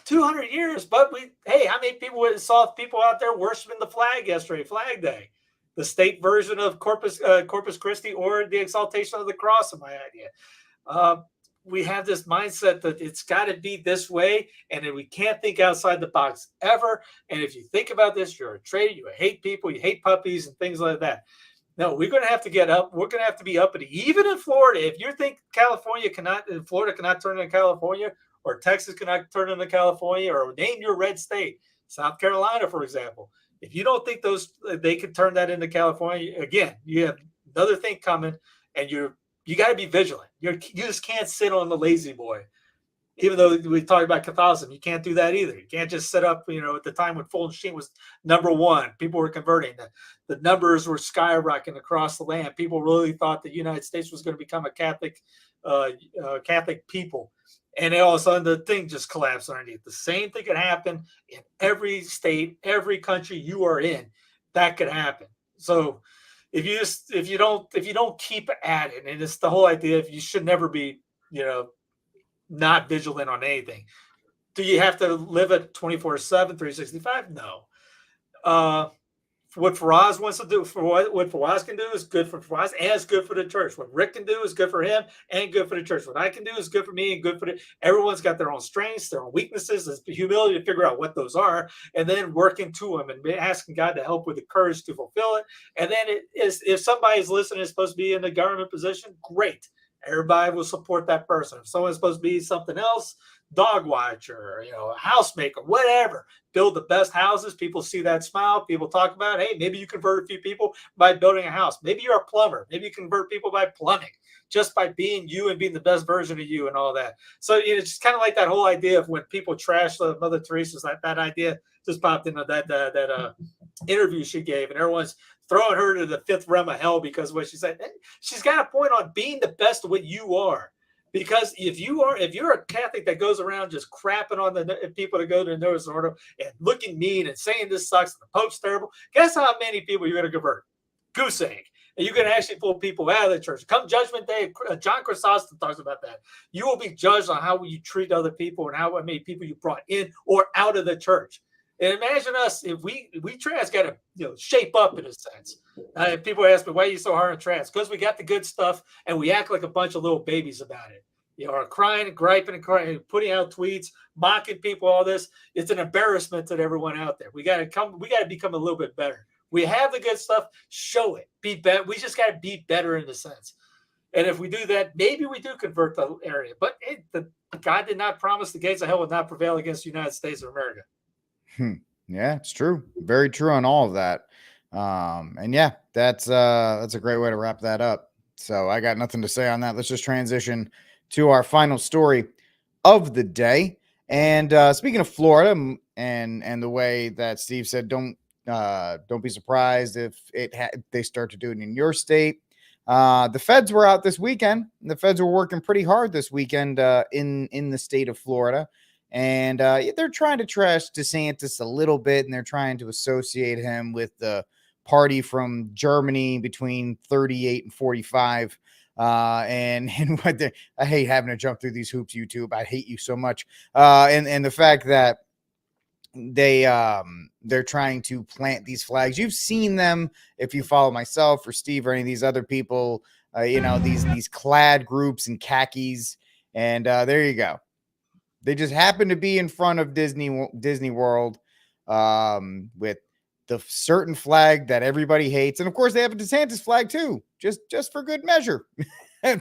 200 years. But how many people saw people out there worshiping the flag yesterday, Flag Day, the state version of Corpus Christi, or the exaltation of the cross, in my idea. We have this mindset that it's got to be this way, and that we can't think outside the box ever. And if you think about this, you're a traitor, you hate people, you hate puppies and things like that. No, we're going to have to get up. We're going to have to be uppity. Even in Florida, if you think Florida cannot turn into California, or Texas cannot turn into California, or name your red state, South Carolina, for example. If you don't think they could turn that into California, again, you have another thing coming, and you got to be vigilant. You just can't sit on the lazy boy. Even though we talked about Catholicism, you can't do that either. You can't just sit up, at the time when Fulton Sheen was #1, people were converting. The numbers were skyrocketing across the land. People really thought the United States was going to become a Catholic people. And all of a sudden, the thing just collapsed underneath. The same thing could happen in every state, every country you are in. That could happen. So if you don't keep at it, and it's the whole idea of you should never be, not vigilant on anything. Do you have to live at 24/7, 365? No. What Faraz wants to do, what Faraz can do is good for Faraz, and it's good for the church. What Rick can do is good for him and good for the church. What I can do is good for me and good for everyone's got their own strengths, their own weaknesses. It's the humility to figure out what those are, and then working to them and asking God to help with the courage to fulfill it. And then if somebody's listening is supposed to be in a government position, great. Everybody will support that person. If someone's supposed to be something else, dog watcher, a housemaker, whatever, build the best houses. People see that smile. People talk about, hey, maybe you convert a few people by building a house. Maybe you're a plumber. Maybe you convert people by plumbing, just by being you and being the best version of you and all that. So it's just kind of like that whole idea of when people trash Mother Teresa's, that idea just popped into that interview she gave, and everyone's throwing her to the fifth realm of hell because of what she said. And she's got a point on being the best of what you are. Because if you're a Catholic that goes around just crapping on the people that go to the Notice Order and looking mean and saying this sucks and the Pope's terrible, guess how many people you're going to convert? Goose egg. And you can actually pull people out of the church. Come Judgment Day, John Chrysostom talks about that. You will be judged on how you treat other people and how many people you brought in or out of the church. And imagine us if we trans got to shape up in a sense. People ask me, why are you so hard on trans? Because we got the good stuff and we act like a bunch of little babies about it. Are crying and griping and crying, putting out tweets, mocking people, all this. It's an embarrassment to everyone out there. We got to become a little bit better. We have the good stuff, show it. Be better. We just got to be better in a sense. And if we do that, maybe we do convert the area. But God did not promise the gates of hell would not prevail against the United States of America. Yeah, it's true. Very true on all of that. And yeah, that's a great way to wrap that up. So I got nothing to say on that. Let's just transition to our final story of the day. And speaking of Florida and the way that Steve said, don't be surprised if they start to do it in your state. The feds were out this weekend. The feds were working pretty hard this weekend in the state of Florida. And they're trying to trash DeSantis a little bit, and they're trying to associate him with the party from Germany between 38 and 45. And what I hate having to jump through these hoops, YouTube. I hate you so much. And the fact that they're trying to plant these flags. You've seen them if you follow myself or Steve or any of these other people. These clad groups in khakis, and there you go. They just happen to be in front of Disney World with the certain flag that everybody hates. And of course they have a DeSantis flag too, just for good measure,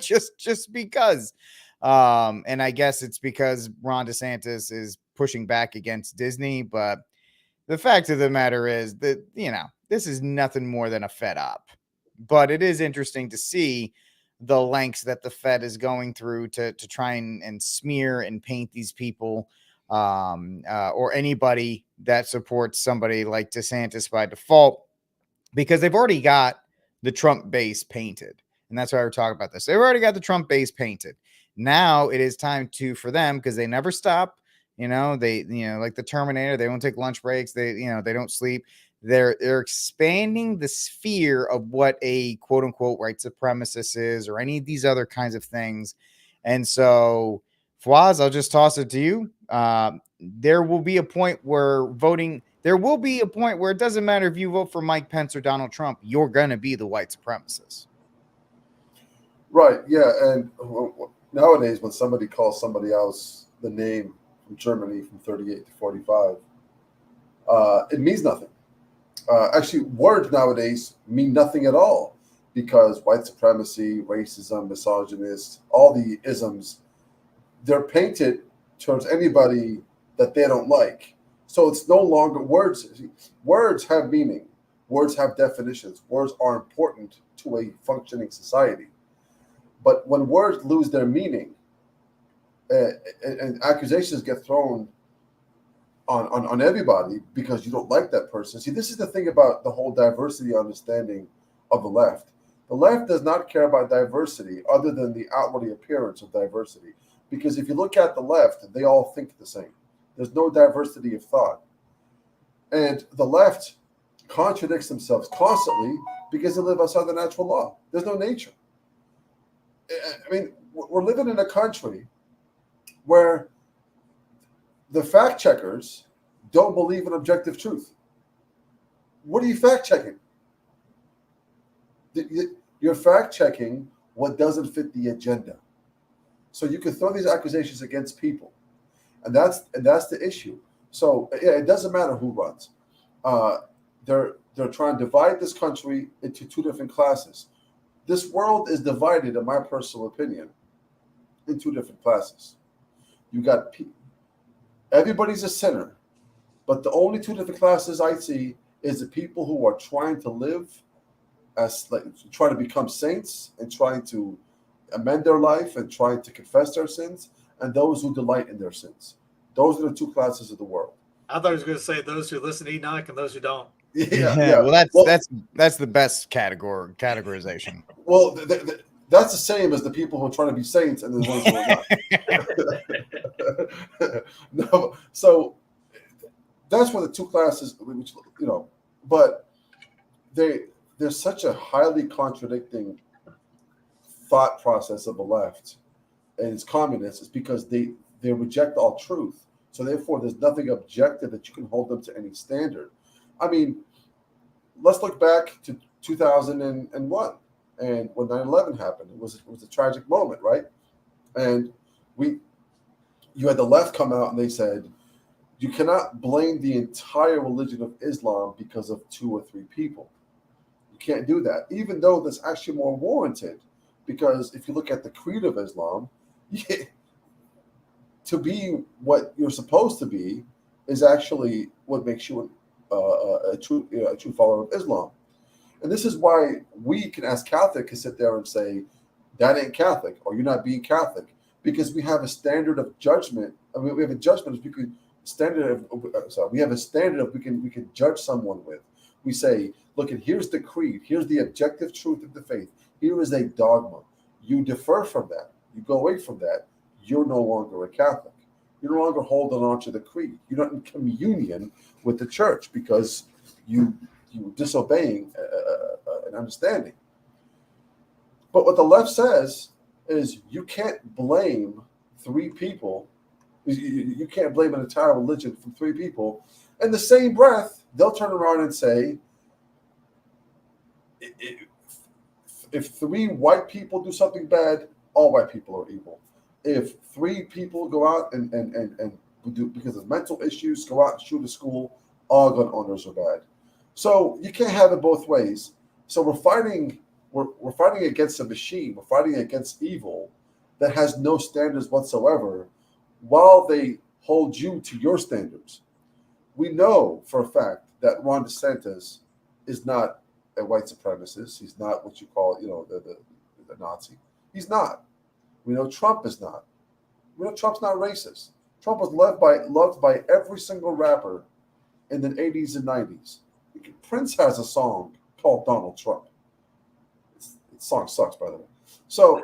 just because. And I guess it's because Ron DeSantis is pushing back against Disney. But the fact of the matter is that, this is nothing more than a fed up. But it is interesting to see the lengths that the Fed is going through to try and smear and paint these people or anybody that supports somebody like DeSantis by default, because they've already got the Trump base painted. And that's why we're talking about this. They've already got the Trump base painted. Now it is time for them, because they never stop. They, like the Terminator, they don't take lunch breaks. They, they don't sleep. They're expanding the sphere of what a quote unquote white supremacist is, or any of these other kinds of things. And so, Fawaz, I'll just toss it to you. There will be a point where it doesn't matter if you vote for Mike Pence or Donald Trump, you're going to be the white supremacist. Right. Yeah. And nowadays, when somebody calls somebody else the name from Germany from 38 to 45, it means nothing. Actually, words nowadays mean nothing at all, because white supremacy, racism, misogynist, all the isms, they're painted towards anybody that they don't like. So it's no longer words. Words have meaning. Words have definitions. Words are important to a functioning society. But when words lose their meaning, and accusations get thrown on everybody because you don't like that person. See, this is the thing about the whole diversity understanding of the left. The left does not care about diversity other than the outwardly appearance of diversity. Because if you look at the left, they all think the same. There's no diversity of thought. And the left contradicts themselves constantly because they live outside the natural law. There's no nature. I mean, we're living in a country where the fact checkers don't believe in objective truth. What are you fact checking? You're fact checking what doesn't fit the agenda. So you can throw these accusations against people, and that's the issue. So yeah, it doesn't matter who runs. They're trying to divide this country into two different classes. This world is divided, in my personal opinion, in two different classes. You got everybody's a sinner, but the only two different classes I see is the people who are trying to live trying to become saints and trying to amend their life and trying to confess their sins, and those who delight in their sins. Those are the two classes of the world. I thought I was going to say those who listen to Enoch and those who don't. Yeah. Well, that's the best categorization. Well, that's the same as the people who are trying to be saints and the ones who are not. No, so that's what the two classes, which, but there's such a highly contradicting thought process of the left and it's communists. It's because they reject all truth. So therefore, there's nothing objective that you can hold them to any standard. I mean, let's look back to 2001 and when 9/11 happened. It was a tragic moment, right? And you had the left come out and they said, you cannot blame the entire religion of Islam because of 2 or 3 people. You can't do that, even though that's actually more warranted. Because if you look at the creed of Islam, to be what you're supposed to be is actually what makes you a true follower of Islam. And this is why we can, as Catholic, can sit there and say, that ain't Catholic, or you're not being Catholic, because we have a standard of judgment. I mean, we have a judgment. We have a standard of we can judge someone with. We say, look, and here's the creed. Here's the objective truth of the faith. Here is a dogma. You defer from that. You go away from that. You're no longer a Catholic. You're no longer holding on to the creed. You're not in communion with the church because you're disobeying an understanding. But what the left says is you can't blame 3 people. You can't blame an entire religion from 3 people. In the same breath, they'll turn around and say, if 3 white people do something bad, all white people are evil. If 3 people go out and do, because of mental issues, go out and shoot a school, all gun owners are bad. So you can't have it both ways. So we're fighting against a machine. We're fighting against evil that has no standards whatsoever, while they hold you to your standards. We know for a fact that Ron DeSantis is not a white supremacist. He's not what you call, the Nazi. He's not. We know Trump is not. We know Trump's not racist. Trump was loved by every single rapper in the 80s and 90s. Prince has a song called Donald Trump. The song sucks, by the way. So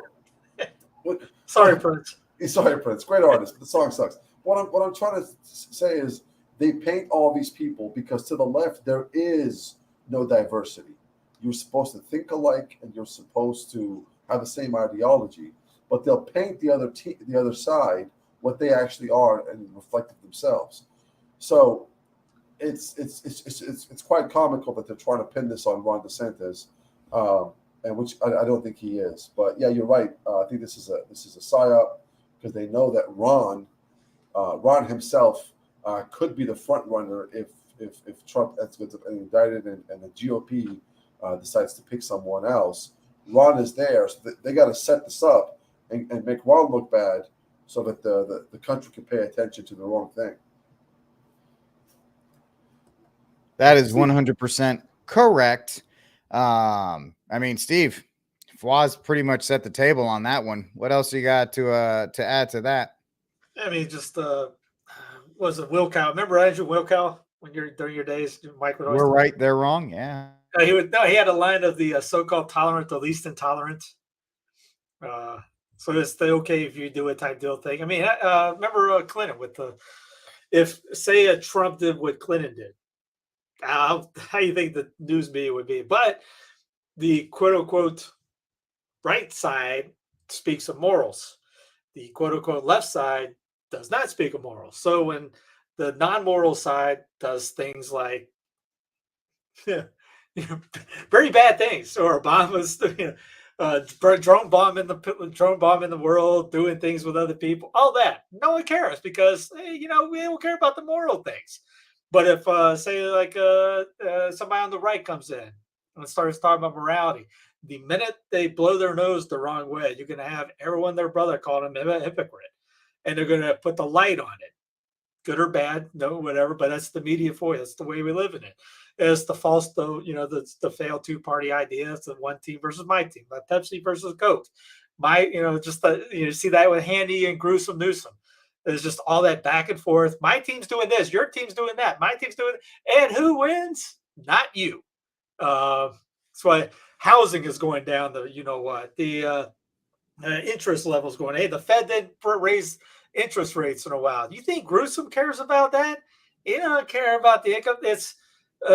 Sorry, Prince. Sorry, Prince. Great artist, but the song sucks. What I'm trying to say is they paint all these people because to the left there is no diversity. You're supposed to think alike and you're supposed to have the same ideology, but they'll paint the other side what they actually are and reflect it themselves. So it's quite comical that they're trying to pin this on Ron DeSantis, and which I don't think he is. But yeah, you're right. I think this is a psyop because they know that Ron himself could be the front runner if Trump gets indicted and the GOP decides to pick someone else. Ron is there, so they got to set this up and make Ron look bad so that the country can pay attention to the wrong thing. That is 100% correct. I mean, Steve, Fwaz pretty much set the table on that one. What else you got to add to that? I mean, just was it Wilkow? Remember Andrew Wilkow when you're during your days? Mike would always We're right, they're wrong. Yeah. He had a line of the so-called tolerant, the least intolerant. So it's the okay if you do a type deal thing. I mean, remember Clinton with if say Trump did what Clinton did. How you think the news media would be? But the quote unquote right side speaks of morals. The quote unquote left side does not speak of morals. So when the non-moral side does things like very bad things, or Obama's drone bomb in the world, doing things with other people, all that, no one cares because we don't care about the moral things. But if say like somebody on the right comes in and starts talking about morality, the minute they blow their nose the wrong way, you're going to have everyone their brother calling them a hypocrite, and they're going to put the light on it, good or bad, no, whatever. But that's the media for you. That's the way we live in it. It's the false, the failed two-party idea. It's the one team versus my team, like Pepsi versus Coke. You see that with Handy and Gruesome Newsom. There's just all that back and forth. My team's doing this, your team's doing that, my team's doing it. And who wins? Not you. That's why housing is going down. The interest levels going. Hey, the Fed didn't raise interest rates in a while. You think Gruesome cares about that? He don't care about the income. It's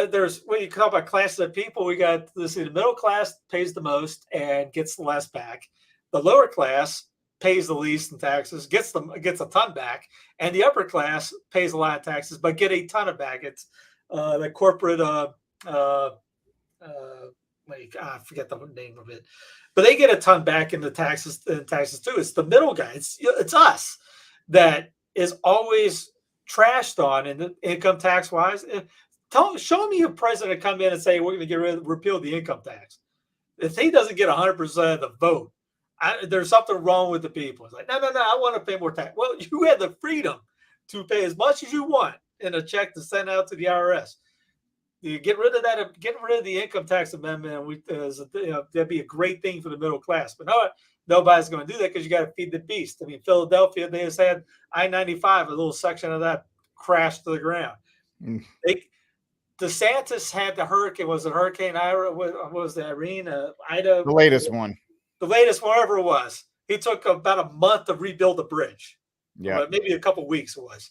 there's what you call by classes of people. We got the middle class pays the most and gets the less back. The lower class pays the least in taxes, gets a ton back, and the upper class pays a lot of taxes but get a ton of back. It's the corporate I forget the name of it, but they get a ton back in the taxes too. It's the middle guy. It's us that is always trashed on in the income tax wise. Show me a president come in and say we're going to repeal the income tax. If he doesn't get 100% of the vote, there's something wrong with the people. It's like, no, I want to pay more tax. Well, you have the freedom to pay as much as you want in a check to send out to the IRS. You get rid of that. Get rid of the income tax amendment. That'd be a great thing for the middle class. But no, nobody's going to do that because you got to feed the beast. I mean, Philadelphia, they just had I-95, a little section of that crashed to the ground. DeSantis had the hurricane. Was it Hurricane Ira? What was the Irene? Ida? The latest one. The latest, whatever it was. He took about a month to rebuild the bridge. Yeah. Maybe a couple weeks it was.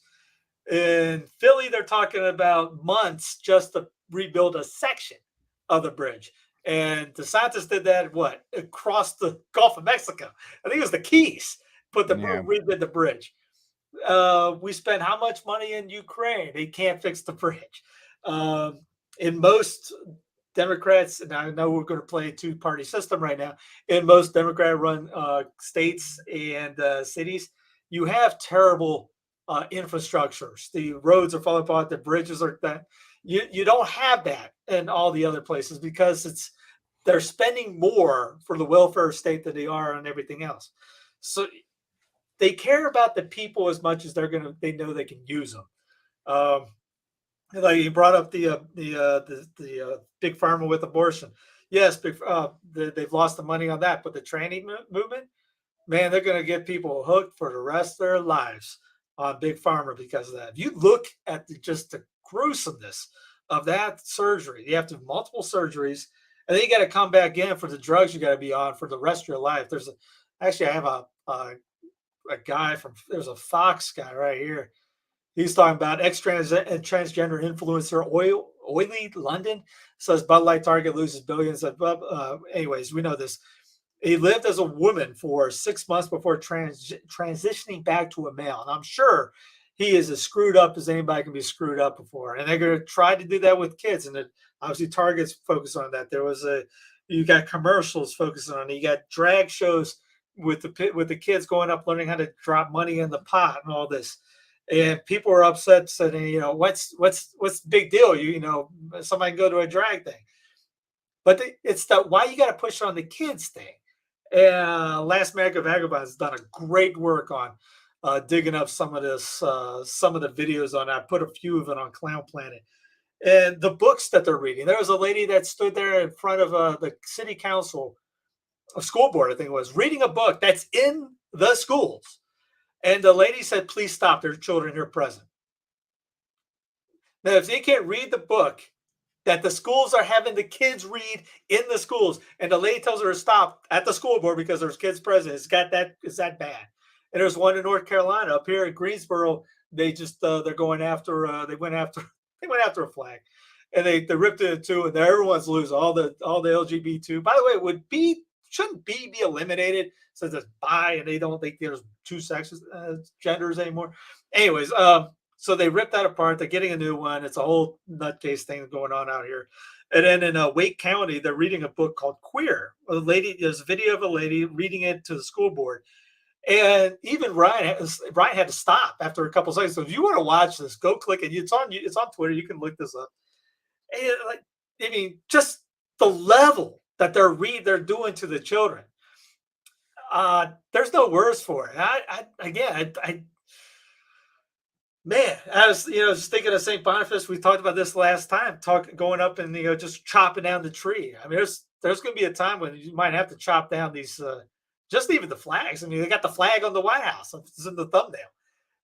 In Philly, they're talking about months just to rebuild a section of the bridge. And DeSantis did that, across the Gulf of Mexico. I think it was the Keys, redid the bridge. We spent how much money in Ukraine? They can't fix the bridge. In most Democrats, and I know we're going to play a two-party system right now, in most Democrat-run states and cities, you have terrible infrastructures. The roads are falling apart. The bridges are that. You don't have that in all the other places because they're spending more for the welfare state than they are on everything else. So they care about the people as much as they know they can use them. Like you brought up the big pharma with abortion. Yes, they've lost the money on that, but the tranny movement, man, they're going to get people hooked for the rest of their lives on big pharma because of that. If you look at just the gruesomeness of that surgery, you have to do multiple surgeries, and then you got to come back in for the drugs you got to be on for the rest of your life. I have a a guy there's a Fox guy right here. He's talking about transgender influencer Oily London says Bud Light Target loses billions. Anyways, we know this. He lived as a woman for 6 months before transitioning back to a male. And I'm sure he is as screwed up as anybody can be screwed up before. And they're going to try to do that with kids. And obviously Target's focused on that. You got commercials focusing on it. You got drag shows with the kids going up, learning how to drop money in the pot and all this. And people are upset, saying, what's the big deal? Somebody can go to a drag thing. But it's why you got to push on the kids thing. Last American Vagabond has done a great work on digging up some of the videos on that. I put a few of it on Clown Planet. And the books that they're reading. There was a lady that stood there in front of the city council, a school board, I think it was, reading a book that's in the schools. And the lady said, please stop. There's children here present. Now, if they can't read the book that the schools are having the kids read in the schools, and the lady tells her to stop at the school board because there's kids present, it's that bad. And there's one in North Carolina up here in Greensboro. They just they went after a flag, and they ripped it in two, and everyone's losing. All the LGBT. By the way, shouldn't B be eliminated since it's bi and they don't think there's two sexes, genders anymore? Anyways, so they ripped that apart. They're getting a new one. It's a whole nutcase thing going on out here. And then in Wake County, they're reading a book called Queer. There's a video of a lady reading it to the school board. And even Ryan had to stop after a couple seconds. So if you want to watch this, go click it. It's on Twitter. You can look this up. And just the level that they're doing to the children. There's no words for it. I was thinking of St. Boniface. We talked about this last time, going up and just chopping down the tree. I mean, there's going to be a time when you might have to chop down these, just even the flags. I mean, they got the flag on the White House. It's in the thumbnail.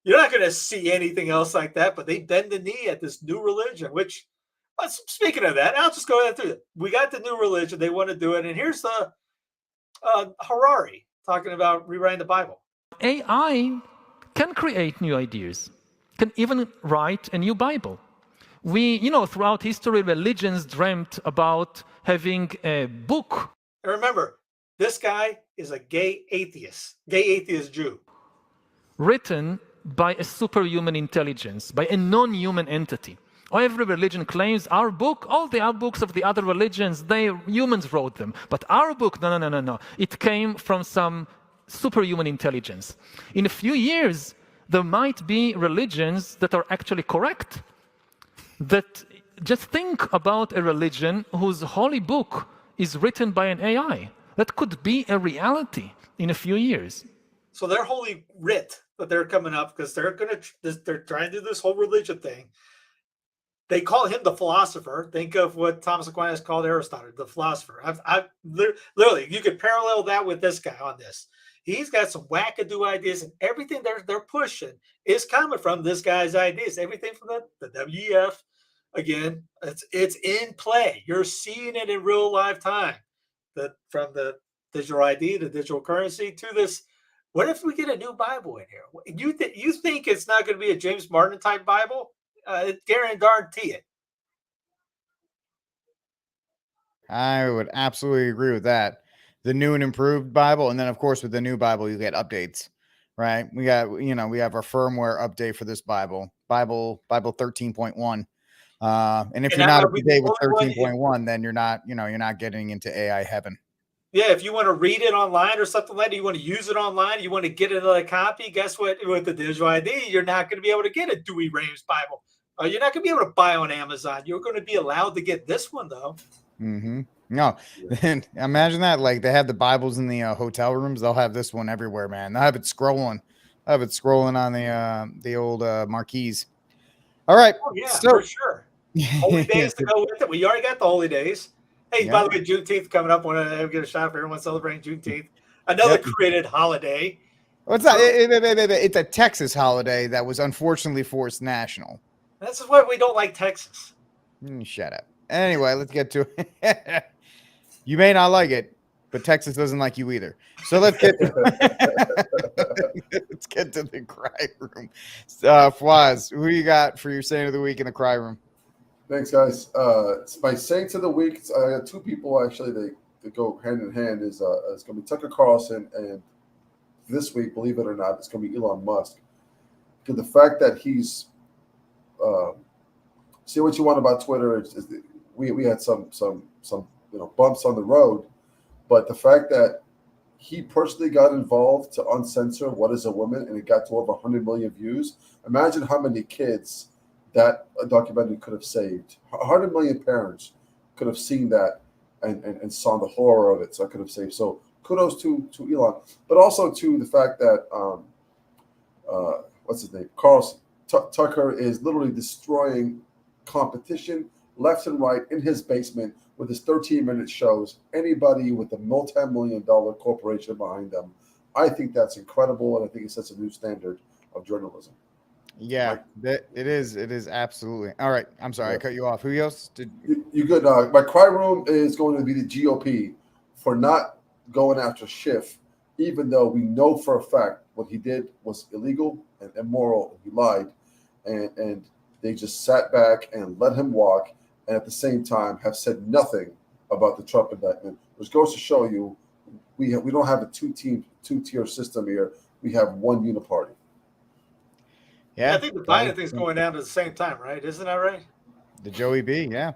You're not going to see anything else like that. But they bend the knee at this new religion. Which, speaking of that, I'll just go ahead through it. We got the new religion. They want to do it, and here's the Harari talking about rewriting the Bible. AI can create new ideas. Can even write a new Bible. Throughout history, religions dreamt about having a book. And remember, this guy is a gay atheist Jew. Written by a superhuman intelligence, by a non-human entity. Every religion claims our book, all the other books of the other religions, humans wrote them. But our book, no. It came from some superhuman intelligence. In a few years, there might be religions that are actually correct. That just think about a religion whose holy book is written by an AI. That could be a reality in a few years. So their holy writ that they're coming up, because they're trying to do this whole religion thing. They call him the philosopher. Think of what Thomas Aquinas called Aristotle, the philosopher. Literally, you could parallel that with this guy on this. He's got some wackadoo ideas, and everything they're pushing is coming from this guy's ideas. Everything from the WEF, again, it's in play. You're seeing it in real life time. From the digital ID, the digital currency, to this. What if we get a new Bible in here? You think it's not going to be a James Martin type Bible? Guarantee it. I would absolutely agree with that. The new and improved Bible, and then of course with the new Bible you get updates, right? We have our firmware update for this Bible 13.1. And if you're not up to date with 13.1, then you're not getting into AI heaven. Yeah, if you want to read it online or something like that, you want to use it online, you want to get another copy, guess what? With the digital ID, you're not going to be able to get a Dewey Rames Bible. You're not going to be able to buy on Amazon. You're going to be allowed to get this one, though. Mm-hmm. No, then imagine that. Like, they have the Bibles in the hotel rooms. They'll have this one everywhere, man. They'll have it scrolling. On the old marquees. All right. Oh, yeah, for sure. Holy days to go with it. We already got the holy days. Hey, by the way, Juneteenth coming up. Want to get a shot for everyone celebrating Juneteenth. Another created holiday. What's that? It's a Texas holiday that was unfortunately forced national. This is why we don't like Texas. Shut up. Anyway, let's get to it. You may not like it, but Texas doesn't like you either. So let's get let's get to the cry room. Fwaz, who you got for your saint of the week in the cry room? Thanks, guys. My saints of the week. I got two people actually. They go hand in hand. It's going to be Tucker Carlson, and this week, believe it or not, it's going to be Elon Musk. Because the fact that he's see what you want about Twitter. We had some bumps on the road, but the fact that he personally got involved to uncensor What Is a Woman, and it got to over 100 million views. Imagine how many kids that documentary could have saved. 100 million parents could have seen that and saw the horror of it. So I could have saved. So kudos to Elon, but also to the fact that what's his name, Carlson Tucker is literally destroying competition left and right in his basement with his 13-minute shows. Anybody with a multi-million-dollar corporation behind them, I think that's incredible, and I think it sets a new standard of journalism. Yeah, it is absolutely. All right, I'm sorry, I cut you off. Who else did you good? My cry room is going to be the GOP for not going after Schiff, even though we know for a fact what he did was illegal and immoral. He lied, and they just sat back and let him walk, and at the same time have said nothing about the Trump indictment, which goes to show you we don't have a two-tier system here. We have one uniparty. Yeah, I think the Biden thing's going down at the same time, right? Isn't that right? The Joey B, yeah.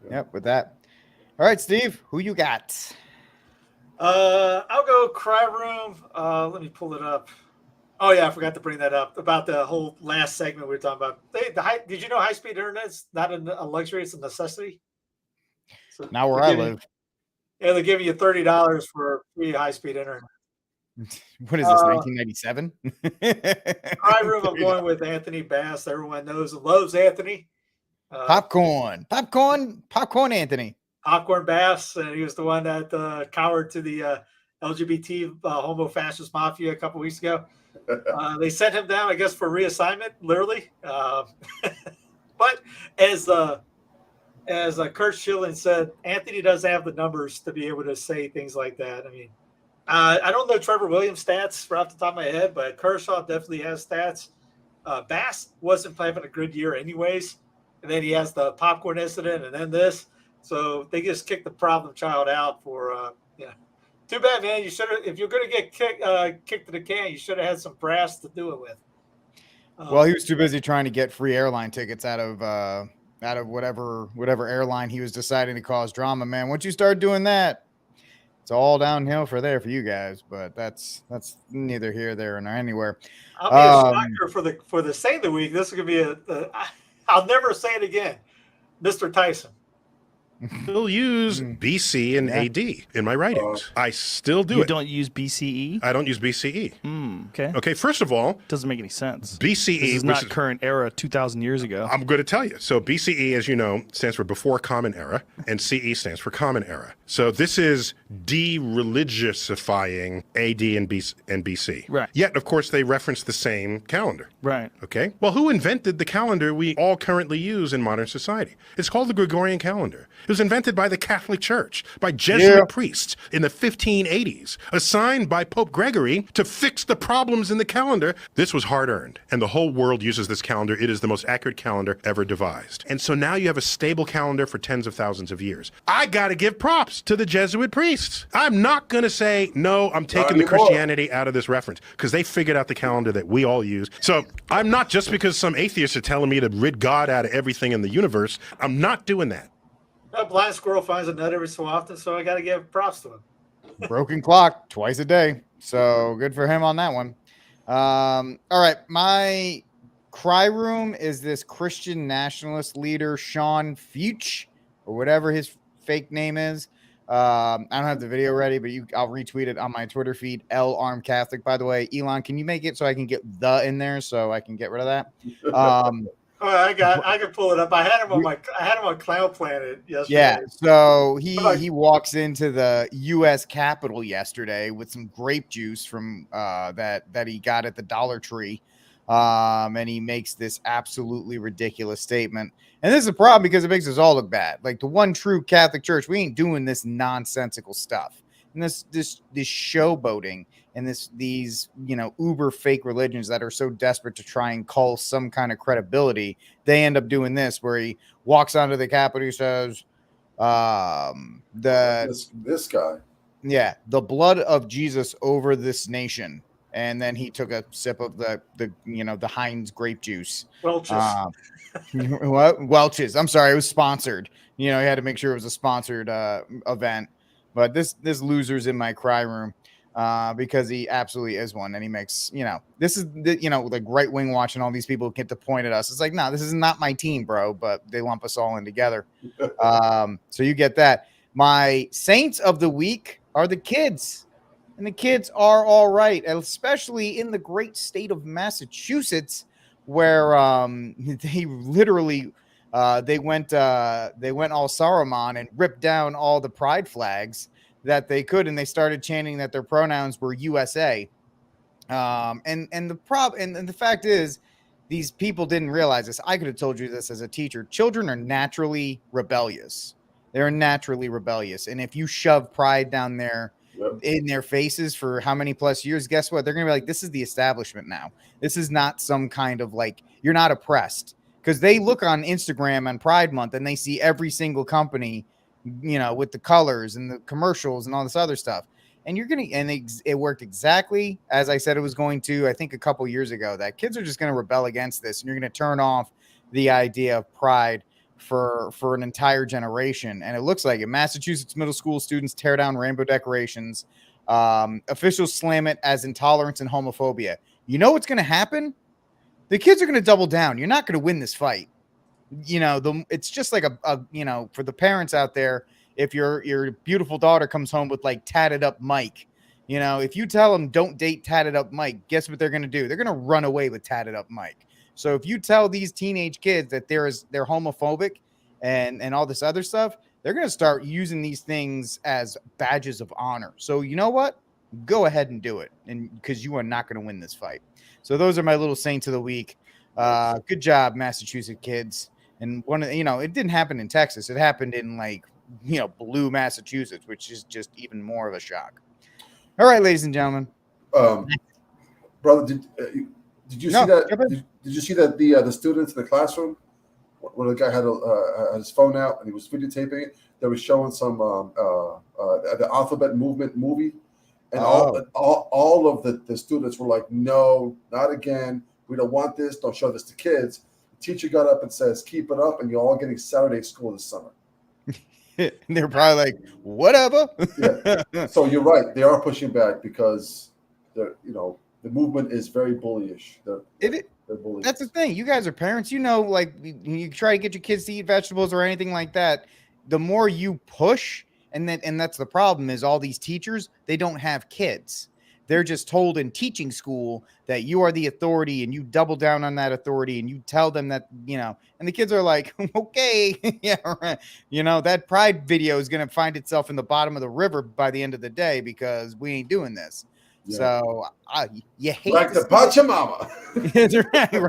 Yep, with that. All right, Steve, who you got? I'll go cry room. Let me pull it up. Oh yeah, I forgot to bring that up about the whole last segment we were talking about. Did you know high-speed internet's not a luxury; it's a necessity. So now where I live, yeah, they're giving you $30 for free high-speed internet. What is this, 1997? Cry room, I'm going with Anthony Bass. Everyone knows and loves Anthony. Popcorn Anthony. Popcorn Bass, and he was the one that cowered to the LGBT homo fascist mafia a couple weeks ago. They sent him down, I guess, for reassignment, literally. But as Kurt Schilling said, Anthony doesn't have the numbers to be able to say things like that. I mean, I don't know Trevor Williams' stats right off the top of my head, but Kershaw definitely has stats. Bass wasn't having a good year anyways. And then he has the popcorn incident and then this. So they just kicked the problem child out for, Too bad, man. You should have, if you're going to get kicked to the can, you should have had some brass to do it with. Well, he was too busy trying to get free airline tickets out of whatever airline he was deciding to cause drama, man. Once you start doing that, it's all downhill for you guys. But that's neither here, there, nor anywhere. I'll be a shocker for the Saint of the Week. This is going to be I'll never say it again, Mr. Tyson. Still use BC and AD in my writings. I still do it. You don't use BCE? I don't use BCE. Okay. Okay, first of all, doesn't make any sense. BCE this is not current era 2,000 years ago. I'm going to tell you. So BCE, as you know, stands for Before Common Era, and CE stands for Common Era. So this is de-religiousifying AD and BC. Right. Yet, of course, they reference the same calendar. Right. Okay. Well, who invented the calendar we all currently use in modern society? It's called the Gregorian calendar. It was invented by the Catholic Church, by Jesuit priests in the 1580s, assigned by Pope Gregory to fix the problems in the calendar. This was hard-earned, and the whole world uses this calendar. It is the most accurate calendar ever devised. And so now you have a stable calendar for tens of thousands of years. I got to give props to the Jesuit priests. I'm not going to say, no, I'm taking the Christianity out of this reference, because they figured out the calendar that we all use. So I'm not, just because some atheists are telling me to rid God out of everything in the universe, I'm not doing that. A blind squirrel finds a nut every so often, so I got to give props to him. Broken clock twice a day. So good for him on that one. All right. My cry room is this Christian nationalist leader, Sean Fuchs, or whatever his fake name is. I don't have the video ready, but I'll retweet it on my Twitter feed. L Armed Catholic, by the way. Elon, can you make it so I can get the in there so I can get rid of that? I can pull it up. I had him on Clown Planet yesterday. Yeah, so he walks into the U.S. Capitol yesterday with some grape juice from that he got at the Dollar Tree, and he makes this absolutely ridiculous statement. And this is a problem because it makes us all look bad. Like the one true Catholic Church, we ain't doing this nonsensical stuff. and this showboating and these uber fake religions that are so desperate to try and call some kind of credibility, they end up doing this where he walks onto the Capitol, he says, this guy, the blood of Jesus over this nation. And then he took a sip of the Heinz grape juice. Welch's. What? Welch's. I'm sorry, it was sponsored. He had to make sure it was a sponsored event. But this loser's in my cry room because he absolutely is one, and he makes this is like right wing watching all these people get to point at us. It's like, no, this is not my team, bro. But they lump us all in together. So you get that. My saints of the week are the kids. And the kids are all right, especially in the great state of Massachusetts, where they literally they went all Saruman and ripped down all the pride flags that they could, and they started chanting that their pronouns were USA. And the fact is, these people didn't realize this. I could have told you this as a teacher. Children are naturally rebellious. They're naturally rebellious, and if you shove pride down there in their faces for how many plus years, guess what? They're going to be like, this is the establishment now. This is not some kind of like, you're not oppressed, because they look on Instagram on Pride Month and they see every single company, with the colors and the commercials and all this other stuff. And it worked exactly as I said it was going to, I think a couple years ago, that kids are just going to rebel against this, and you're going to turn off the idea of pride for an entire generation. And it looks like it. Massachusetts middle school students tear down rainbow decorations. Officials slam it as intolerance and homophobia. You know what's going to happen? The kids are going to double down. You're not going to win this fight. It's just like for the parents out there, if your beautiful daughter comes home with like tatted up Mike, if you tell them don't date tatted up Mike, guess what they're going to do? They're going to run away with tatted up Mike. So if you tell these teenage kids that they're homophobic and all this other stuff, they're going to start using these things as badges of honor. So you know what? Go ahead and do it, and because you are not going to win this fight. So those are my little saints of the week. Good job, Massachusetts kids. And it didn't happen in Texas. It happened in blue Massachusetts, which is just even more of a shock. All right, ladies and gentlemen. Brother, did you see that? Did you see that the students in the classroom, when the guy had his phone out and he was videotaping it, they were showing some the alphabet movement movie, and all of the students were like, no, not again. We don't want this. Don't show this to kids. The teacher got up and says, keep it up, and you're all getting Saturday school this summer. And they're probably like, whatever. Yeah. So you're right. They are pushing back because the movement is very bullyish. They're bullies. That's the thing. You guys are parents. Like you try to get your kids to eat vegetables or anything like that. The more you push, and that's the problem, is all these teachers, they don't have kids. They're just told in teaching school that you are the authority, and you double down on that authority, and you tell them that, and the kids are like, okay, yeah, right. That pride video is going to find itself in the bottom of the river by the end of the day because we ain't doing this. Yeah. So you hate like the Pachamama.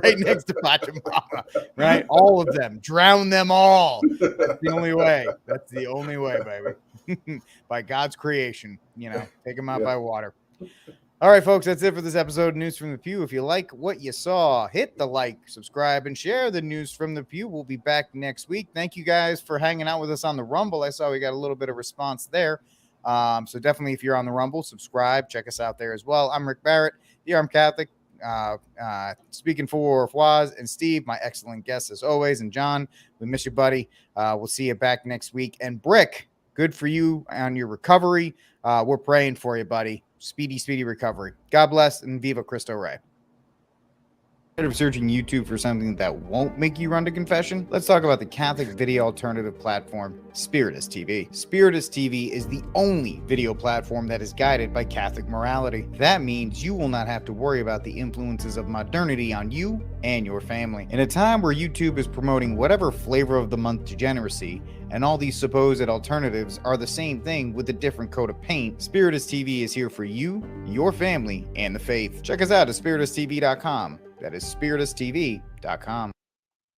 right next to Pachamama, right? All of them, drown them all. That's the only way. That's the only way, baby. By God's creation, take them out by water. All right, folks, that's it for this episode of News from the Pew. If you like what you saw, hit the like, subscribe, and share the News from the Pew. We'll be back next week. Thank you guys for hanging out with us on the Rumble. I saw we got a little bit of response there. So definitely, if you're on the Rumble, subscribe, check us out there as well. I'm Rick Barrett, the Armed Catholic, speaking for Fawaz and Steve, my excellent guests as always. And John, we miss you, buddy. We'll see you back next week. And Brick, good for you on your recovery. We're praying for you, buddy. Speedy recovery. God bless, and Viva Cristo Rey. Instead of searching YouTube for something that won't make you run to confession, let's talk about the Catholic video alternative platform, Spiritus TV. Spiritus TV is the only video platform that is guided by Catholic morality. That means you will not have to worry about the influences of modernity on you and your family. In a time where YouTube is promoting whatever flavor of the month degeneracy, and all these supposed alternatives are the same thing with a different coat of paint, Spiritus TV is here for you, your family, and the faith. Check us out at spiritustv.com. That is spiritustv.com.